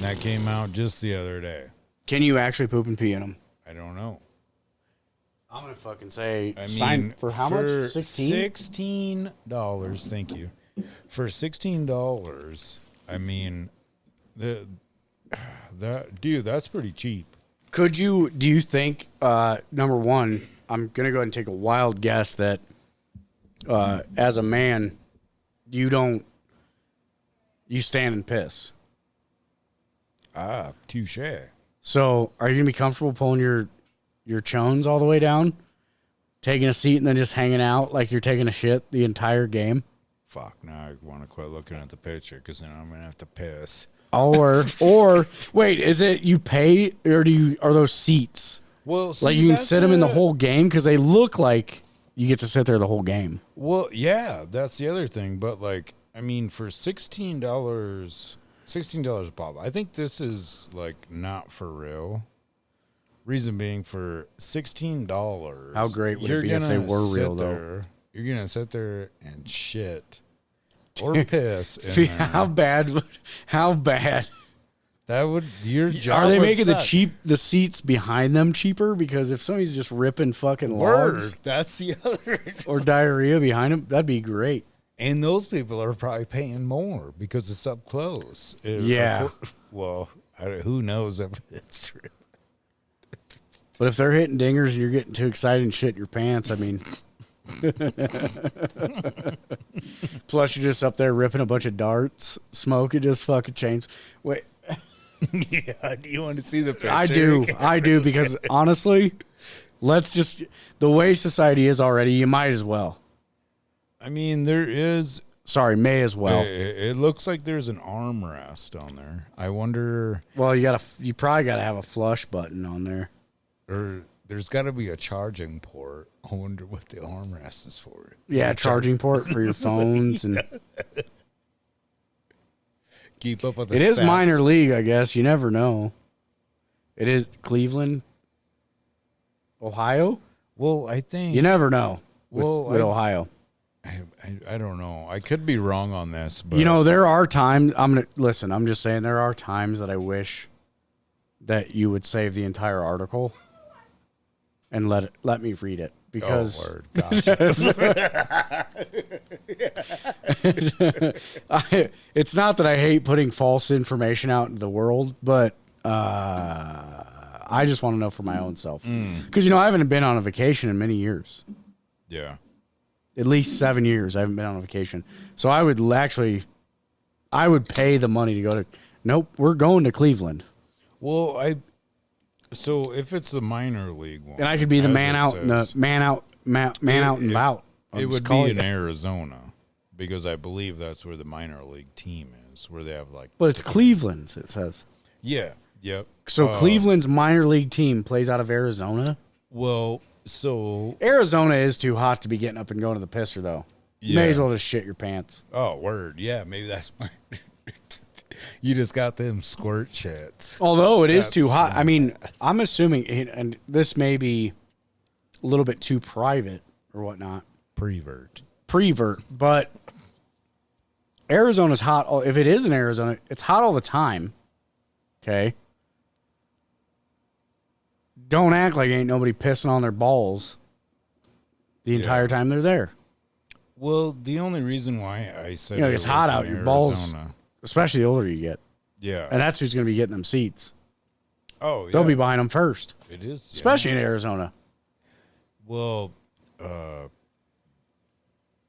that came out just the other day. Can you actually poop and pee in them? I don't know. I'm gonna fucking say I sign mean, for how much? 16 $16. Thank you. For $16, I mean, dude, that's pretty cheap. Do you think, number one, I'm going to go ahead and take a wild guess that as a man, you stand and piss. Touche. So are you going to be comfortable pulling your chones all the way down, taking a seat and then just hanging out like you're taking a shit the entire game? Fuck, now I want to quit looking at the picture because then I'm going to have to piss. Or wait, is it you pay or are those seats? Well, see, like you can sit them in the whole game because they look like you get to sit there the whole game. Well, yeah, that's the other thing. But like, I mean, for $16 a pop, I think this is like not for real. Reason being, for $16, how great would it be if they were real though? You're gonna sit there and shit or piss. How bad? That would your job? Are they would making suck. the seats behind them cheaper? Because if somebody's just ripping fucking logs That's the other. or diarrhea behind them, that'd be great. And those people are probably paying more because it's up close. Yeah. Well, who knows if it's true. But if they're hitting dingers and you're getting too excited and shit in your pants, I mean. Plus, you're just up there ripping a bunch of darts, smoke. It just fucking changes. Wait. Yeah, do you want to see the picture? I do, because honestly, the way society is already, you might as well. I mean, there is. Sorry, may as well. It looks like there's an armrest on there. I wonder. Well, you probably got to have a flush button on there. Or there's got to be a charging port. I wonder what the armrest is for. Yeah, charging port for your phones and keep up with the It is stats. minor league, I guess. You never know. It is Cleveland, Ohio. Well, I think You never know with I Ohio. I don't know. I could be wrong on this, but There are times I'm just saying there are times that I wish that you would save the entire article and let me read it, because word. Gotcha. it's not that I hate putting false information out into the world, but I just want to know for my own self, because I haven't been on a vacation in many years. Yeah. At least 7 years I haven't been on a vacation. So I would pay the money to go to. Nope, we're going to Cleveland. Well, so if it's the minor league one, And I could be the as man it out, says, out and about. It would be in Arizona, because I believe that's where the minor league team is, where they have like. But it's Cleveland's, it says. Yeah. Yep. So Cleveland's minor league team plays out of Arizona. Well, so Arizona is too hot to be getting up and going to the pisser, though. You may as well just shit your pants. Oh, word. Yeah, maybe that's my. You just got them squirt shits. Although it is too hot. I mean, I'm assuming, and this may be a little bit too private or whatnot. Prevert, but Arizona's hot. If it is in Arizona, it's hot all the time. Okay. Don't act like ain't nobody pissing on their balls the entire time they're there. Well, the only reason why I said it's hot out. Your balls, especially the older you get. Yeah. And that's who's going to be getting them seats. Oh, yeah. They'll be buying them first. It is. Especially in Arizona. Well,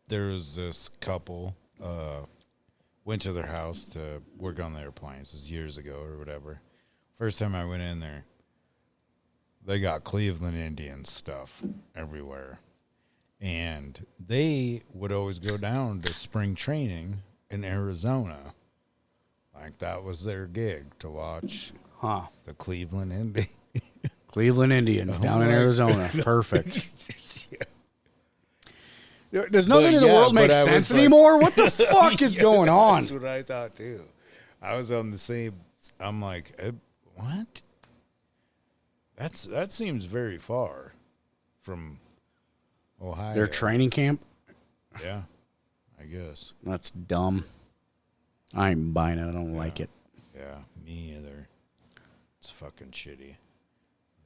there was this couple, went to their house to work on their appliances years ago or whatever. First time I went in there, they got Cleveland Indians stuff everywhere. And they would always go down to spring training in Arizona. Like that was their gig, to watch the Cleveland Indians. Cleveland Indians down in Arizona. Perfect. Does nothing in the world make sense anymore? What the fuck is going on? That's what I thought too. I was on the same. I'm like, what? That seems very far from Ohio. Their training camp? Yeah, I guess. That's dumb. I ain't buying it. I don't like it. Yeah, me either. It's fucking shitty.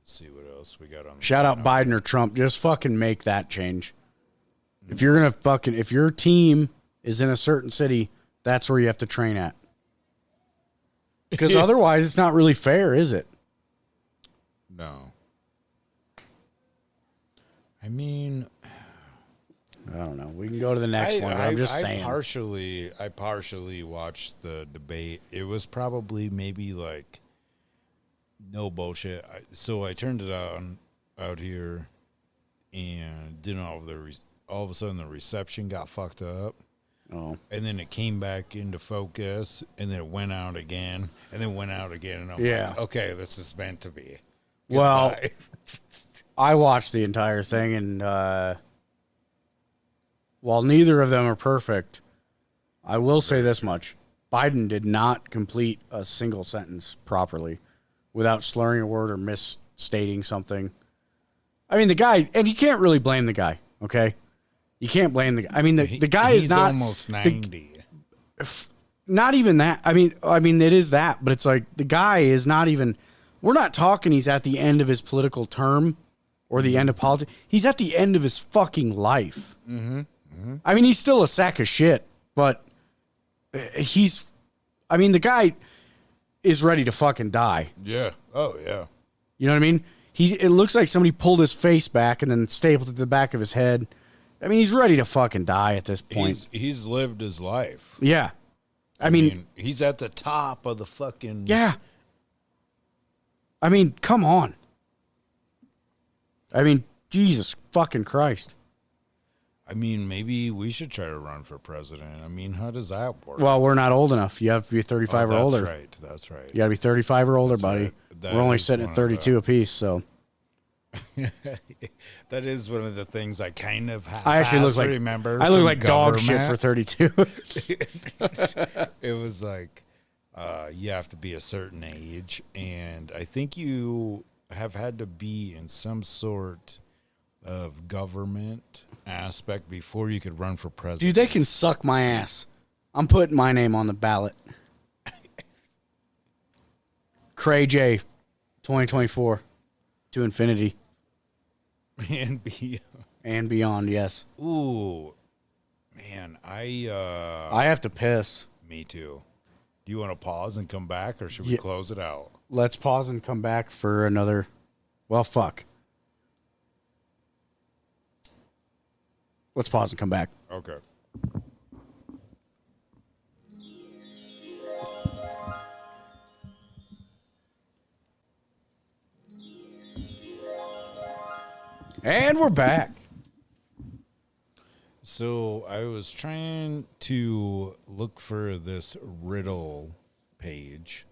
Let's see what else we got on. Shout out Biden or Trump. Just fucking make that change. If you're gonna if your team is in a certain city, that's where you have to train at. Because otherwise, it's not really fair, is it? No. I mean, I don't know. We can go to the next one. I'm just saying. I partially watched the debate. It was probably maybe like no bullshit. So I turned it on out here, and didn't all of a sudden the reception got fucked up. Oh. And then it came back into focus, and then it went out again, and then went out again, and I'm Yeah. like, okay, this is meant to be. Well, Goodbye. I watched the entire thing, and while neither of them are perfect, I will say this much. Biden did not complete a single sentence properly without slurring a word or misstating something. I mean, the guy, and you can't really blame the guy, okay? You can't blame the guy. I mean, the guy is not... He's almost 90. Not even that. I mean, it is that, but it's like the guy is not even... We're not talking he's at the end of his political term or the end of politics. He's at the end of his fucking life. Mm-hmm. Mm-hmm. I mean, he's still a sack of shit, but he's... I mean, the guy is ready to fucking die. Yeah. Oh, yeah. You know what I mean? It looks like somebody pulled his face back and then stapled it to the back of his head. I mean, he's ready to fucking die at this point. He's lived his life. Yeah. I mean, he's at the top of the fucking... Yeah. I mean, come on. I mean, Jesus fucking Christ. I mean, maybe we should try to run for president. I mean, how does that work? Well, we're not old enough. You have to be 35 or older. That's right. You got to be 35 or older, buddy. Right. We're only sitting at 32 apiece, so... That is one of the things I kind of have. I actually look like remember. I look like dog shit for 32. It was like you have to be a certain age, and I think you have had to be in some sort of government aspect before you could run for president. Dude, they can suck my ass. I'm putting my name on the ballot. Cray J, 2024 to infinity. And beyond. And beyond, yes. Ooh, man, I have to piss. Me too. Do you want to pause and come back, or should we close it out? Let's pause and come back for another. Well, fuck. Let's pause and come back. Okay. And we're back. So I was trying to look for this riddle page.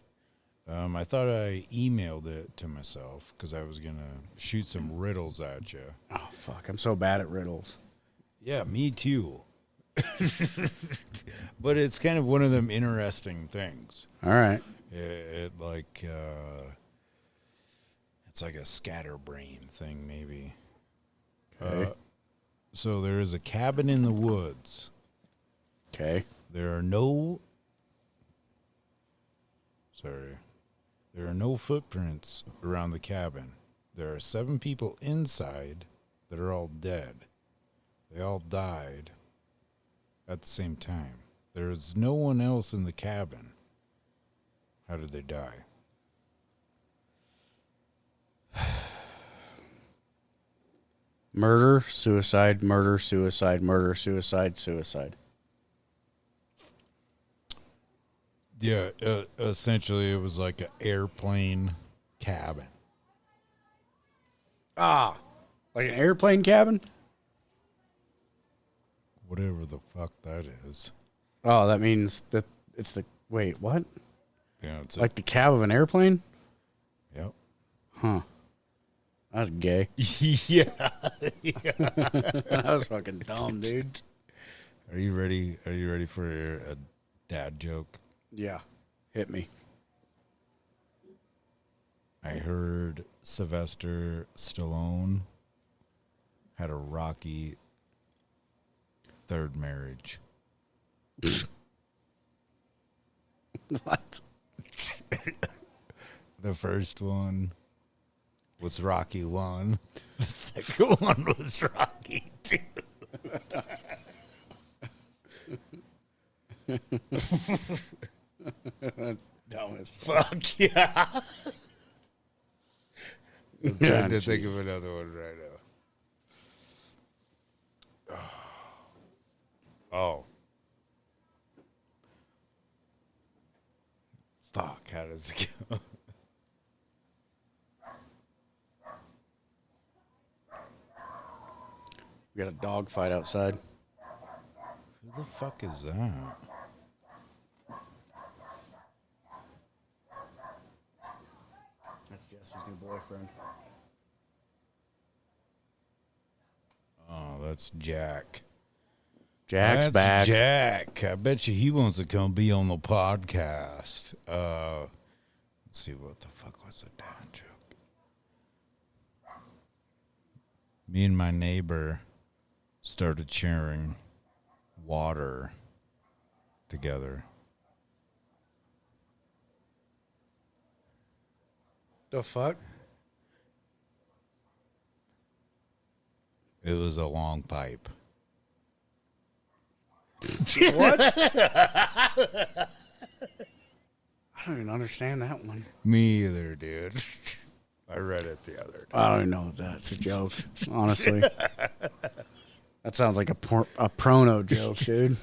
I thought I emailed it to myself because I was going to shoot some riddles at you. Oh, fuck. I'm so bad at riddles. Yeah, me too. But it's kind of one of them interesting things. All right. It's like a scatterbrain thing, maybe. Okay. So there is a cabin in the woods. Okay. There are no footprints around the cabin. There are 7 people inside that are all dead. They all died at the same time. There is no one else in the cabin. How did they die? Murder, suicide, murder, suicide, murder, suicide, suicide. Yeah, essentially it was like an airplane cabin. Ah, like an airplane cabin? Whatever the fuck that is. Oh, that means that it's the... Wait, what? Yeah, it's Like the cab of an airplane? Yep. Huh. That's gay. Yeah. That was fucking dumb, dude. Are you ready? Are you ready for a dad joke? Yeah. Hit me. I heard Sylvester Stallone had a rocky third marriage. What? The first one was Rocky 1. The second one was Rocky 2. That's dumb as Fuck yeah. I'm trying to Yeah, think of another one right now. Oh. Fuck, how does it go? We got a dog fight outside. Who the fuck is that? That's Jesse's new boyfriend. Oh, that's Jack. Jack's That's back. Jack. I bet you he wants to come be on the podcast. Let's see, what the fuck was the dad joke? Me and my neighbor started sharing water together. The fuck? It was a long pipe. What? I don't even understand that one. Me either, dude. I read it the other day. I don't even know if that's a joke, honestly. That sounds like a prono joke, dude.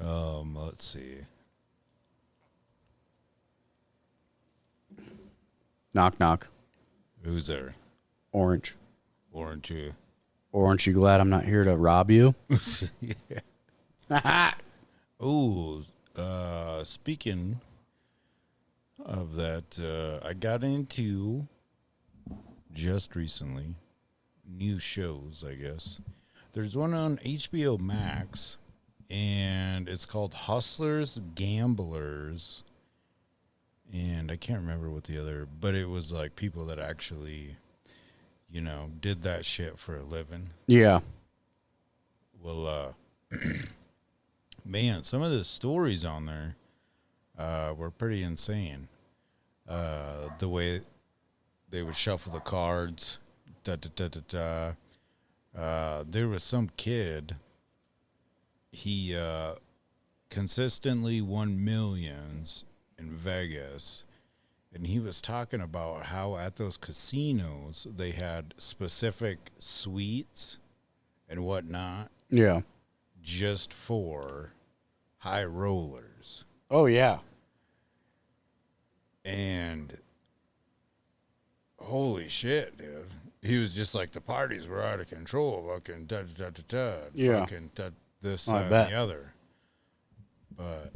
Let's see. Knock, knock. Who's there? Orange. Orange you. Orange, you glad I'm not here to rob you? Yeah. Oh, speaking of that, I got into just recently new shows, I guess. There's one on HBO Max, and it's called Hustlers, Gamblers, and I can't remember what the other, but it was like people that actually, you know, did that shit for a living. Yeah. Well, man, some of the stories on there were pretty insane. The way they would shuffle the cards, there was some kid. He consistently won millions in Vegas, and he was talking about how at those casinos they had specific suites and whatnot Yeah. just for high rollers. Oh, yeah. And holy shit, dude. He was just like, the parties were out of control. Fucking Yeah. Fucking this, I that, and bet. the other. But,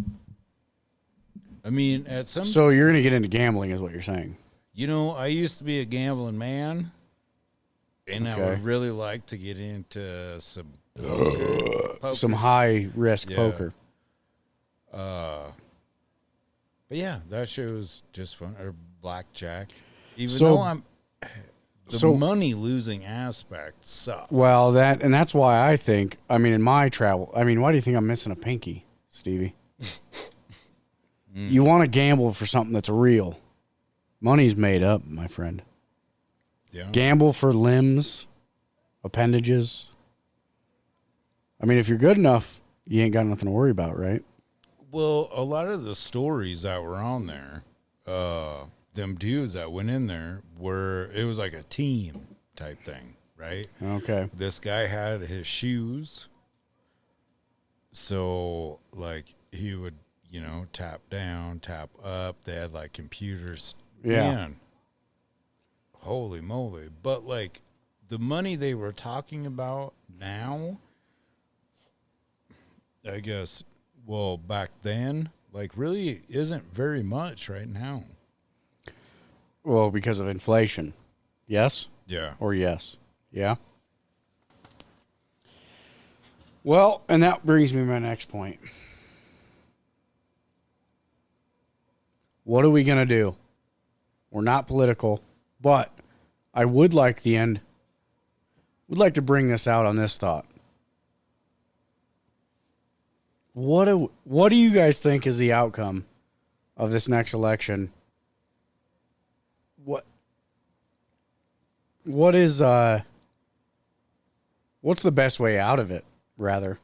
I mean, at some... So you're going to get into gambling is what you're saying. You know, I used to be a gambling man. And I Okay. would really like to get into some poker. Some high risk Yeah. poker. But yeah, that show was just fun. Or blackjack. Even So- though the so- money losing aspect sucks. Well, that's why I think, I mean, in my travel, I mean, why do you think I'm missing a pinky, Stevie? You want to gamble for something that's real. Money's made up, my friend. Yeah. Gamble for limbs, appendages. I mean, if you're good enough, you ain't got nothing to worry about, right? Well, a lot of the stories that were on there, them dudes that went in there it was like a team type thing, right? Okay. This guy had his shoes. So, like, he would, you know, tap down, tap up. They had, like, computers. Yeah. Man, holy moly. But, like, the money they were talking about now, I guess, well, back then, like, really isn't very much right now. Well, because of inflation. Yes? Yeah. Or yes? Yeah? Well, and that brings me to my next point. What are we going to do? We're not political, but I would like the end. would like to bring this out on this thought. What do you guys think is the outcome of this next election? What is what's the best way out of it, rather?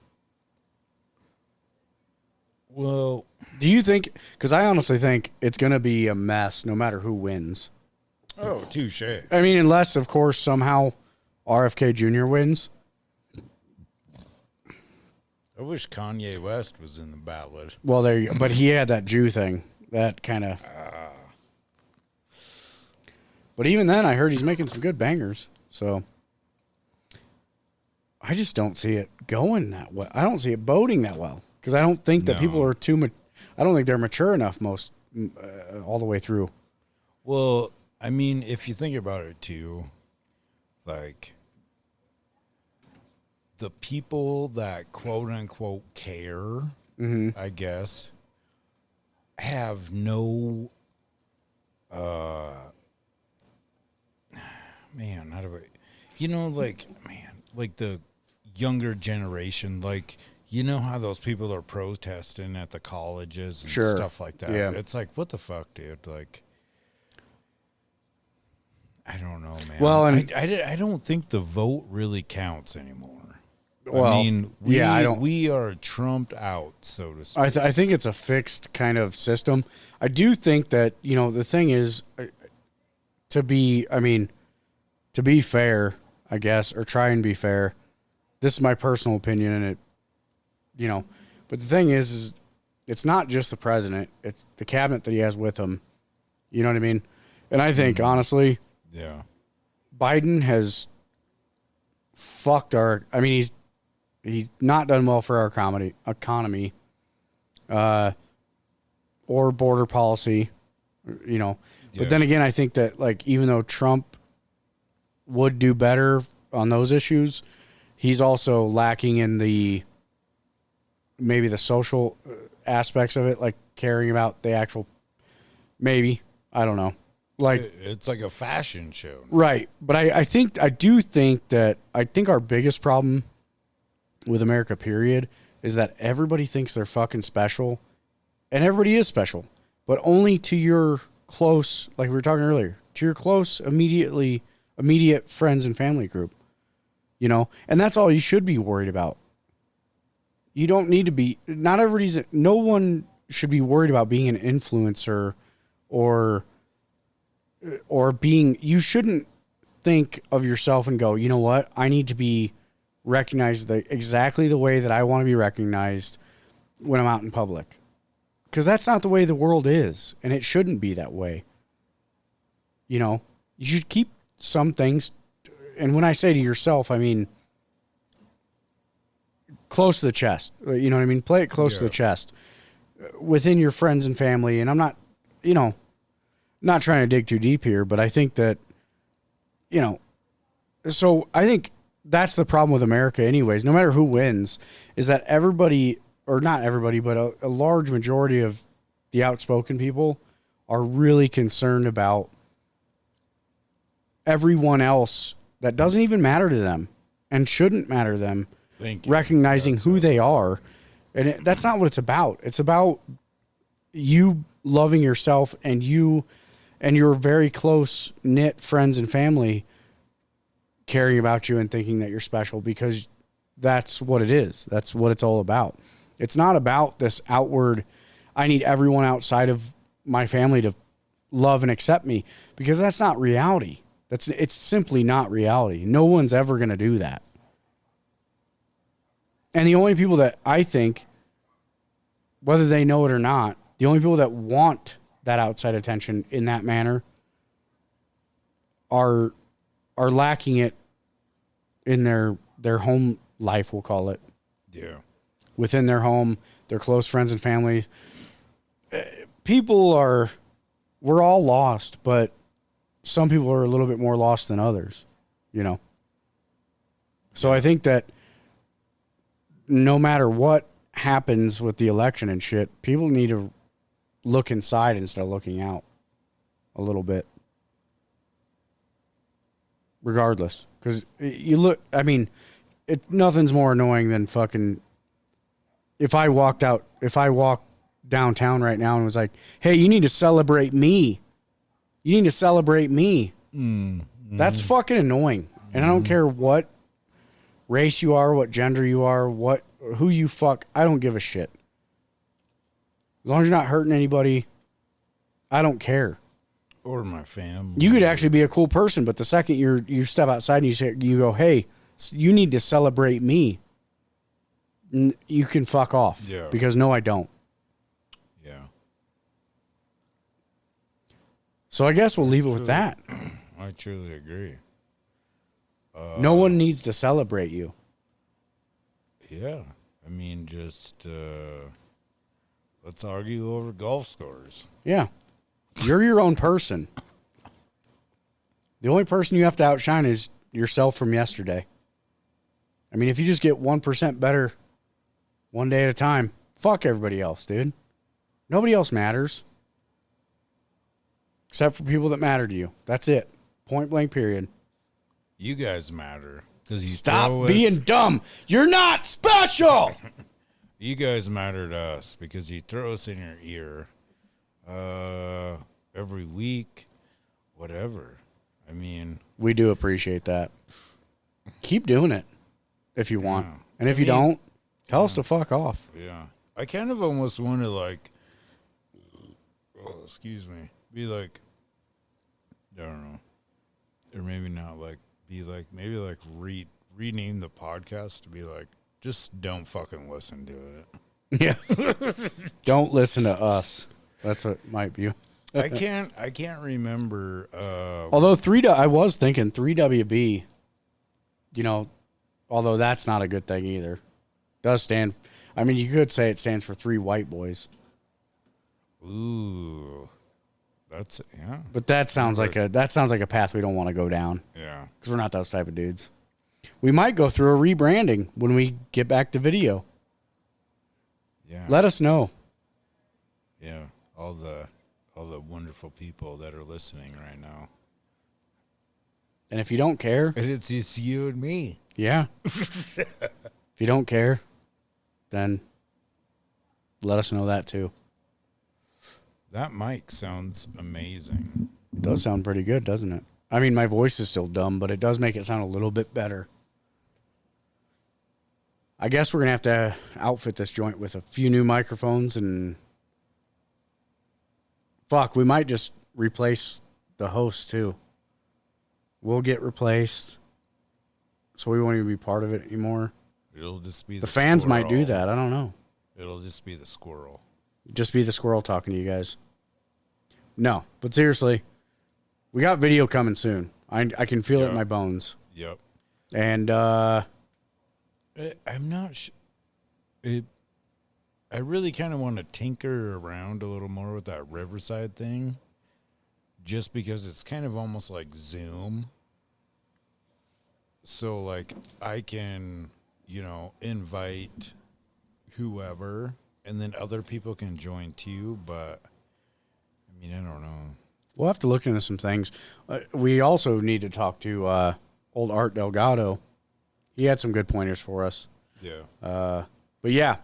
Well, do you think, because I honestly think it's going to be a mess no matter who wins. oh, touche. I mean, unless, of course, somehow RFK Jr. wins. I wish Kanye West was in the ballot. Well, there you go. But he had that Jew thing. That kind of... But even then, I heard he's making some good bangers. So I just don't see it going that well. I don't see it boding that well. Because I don't think that people are too... I don't think they're mature enough all the way through. Well, I mean, if you think about it, too, like, the people that quote-unquote care, I guess, have no... man, how do I... You know, like, man, like the younger generation, like... You know how those people are protesting at the colleges and stuff like that? Yeah. It's like, what the fuck, dude? Like, I don't know, man. Well, and I don't think the vote really counts anymore. Well, I mean, we are trumped out, so to speak. I think it's a fixed kind of system. I do think that, the thing is, to be fair, I guess, or try and be fair, this is my personal opinion, and it, but the thing is it's not just the president, it's the cabinet that he has with him. You know what I mean? And I think, honestly, yeah, Biden has fucked he's not done well for our economy, or border policy, But then again, I think that, like, even though Trump would do better on those issues, he's also lacking in maybe the social aspects of it, like caring about the actual, maybe, I don't know. Like, it's like a fashion show. Right. But I think our biggest problem with America, period, is that everybody thinks they're fucking special, and everybody is special, but only to your close, like we were talking earlier, to your close, immediate friends and family group, and that's all you should be worried about. You don't need to be, no one should be worried about being an influencer or being, you shouldn't think of yourself and go, you know what, I need to be recognized exactly the way that I want to be recognized when I'm out in public. Because that's not the way the world is, and it shouldn't be that way. You should keep some things, and when I say to yourself, I mean close to the chest. You know what I mean? Play it close to the chest within your friends and family. And I'm not, not trying to dig too deep here, but I think that, so I think that's the problem with America anyways, no matter who wins, is that everybody, or not everybody, but a large majority of the outspoken people are really concerned about everyone else that doesn't even matter to them and shouldn't matter to them. Recognizing who they are. And that's not what it's about. It's about you loving yourself and you and your very close knit friends and family caring about you and thinking that you're special, because that's what it is. That's what it's all about. It's not about this outward, I need everyone outside of my family to love and accept me, because that's not reality. It's simply not reality. No one's ever going to do that. And the only people that I think, whether they know it or not, the only people that want that outside attention in that manner are lacking it in their home life, we'll call it. Yeah. Within their home, their close friends and family. We're all lost, but some people are a little bit more lost than others, So I think that no matter what happens with the election and shit, people need to look inside instead of looking out a little bit. regardless. Because you look, I mean, nothing's more annoying than fucking. If I walked downtown right now and was like, "Hey, you need to celebrate me. You need to celebrate me." That's fucking annoying. And I don't care what race you are, what gender you are, who you fuck. I don't give a shit. As long as you're not hurting anybody, I don't care. Or my family. You could actually be a cool person, but the second you step outside and you go, "Hey, you need to celebrate me," you can fuck off. Yeah. Because no, I don't. Yeah. So I guess we'll leave it with that. I truly agree. No one needs to celebrate you. Yeah. I mean, just let's argue over golf scores. Yeah. You're your own person. The only person you have to outshine is yourself from yesterday. I mean, if you just get 1% better one day at a time, fuck everybody else, dude. Nobody else matters. Except for people that matter to you. That's it. Point blank, period. You guys matter. Stop being dumb. You're not special. You guys matter to us because you throw us in your ear every week, whatever. I mean, We do appreciate that. Keep doing it if you want. Yeah. And if you don't, tell us to fuck off. yeah. I kind of almost want to, like, excuse me, be like, I don't know, or maybe not, like, be like, maybe like rename the podcast to be like, just don't fucking listen to it. Yeah. Don't listen to us. That's what might be. I can't remember. Although I was thinking 3WB, you know, although that's not a good thing either. Does stand, I mean, you could say it stands for 3 white boys. Ooh, that's, yeah. But that sounds like a path we don't want to go down. Yeah. Because we're not those type of dudes. We might go through a rebranding when we get back to video. Yeah. Let us know. Yeah. All the wonderful people that are listening right now. And if you don't care, And it's just you and me. yeah. If you don't care, then let us know that too. That mic sounds amazing. It does sound pretty good, doesn't it? I mean, my voice is still dumb, but it does make it sound a little bit better. I guess we're going to have to outfit this joint with a few new microphones and fuck, we might just replace the host too. We'll get replaced, so we won't even be part of it anymore. It'll just be The fans squirrel. might do that. I don't know. It'll just be the squirrel. Just be the squirrel talking to you guys. No, but seriously, we got video coming soon. I can feel it in my bones. Yep. And I'm not sure. I really kind of want to tinker around a little more with that Riverside thing, just because it's kind of almost like Zoom. So, like, I can, invite whoever, and then other people can join too, but, I mean, I don't know. we'll have to look into some things. We also need to talk to old Art Delgado. He had some good pointers for us. Yeah. But yeah,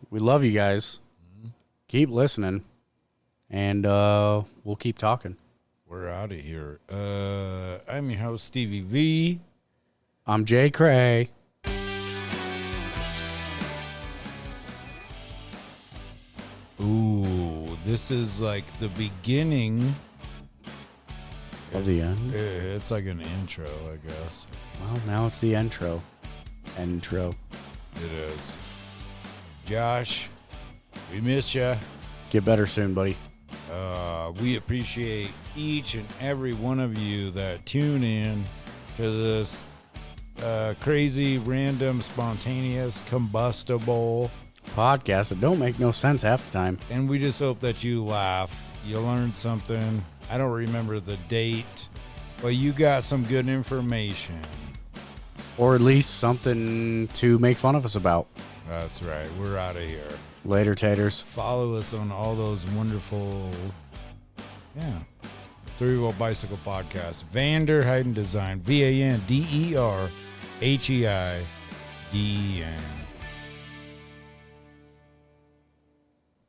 we love you guys. Keep listening, and we'll keep talking. We're out of here. I'm your host, Stevie V. I'm Jay Cray. Ooh, this is like the beginning. Of the end. It's like an intro, I guess. Well, now it's the intro. Intro. It is. Josh, we miss you. Get better soon, buddy. We appreciate each and every one of you that tune in to this crazy, random, spontaneous, combustible Podcasts that don't make no sense half the time. And we just hope that you laugh. You learned something. I don't remember the date, but you got some good information. Or at least something to make fun of us about. That's right. We're out of here. Later, taters. Follow us on all those wonderful, Three Wheel Bicycle Podcast. Vanderheiden Design. VANDERHEIDEN.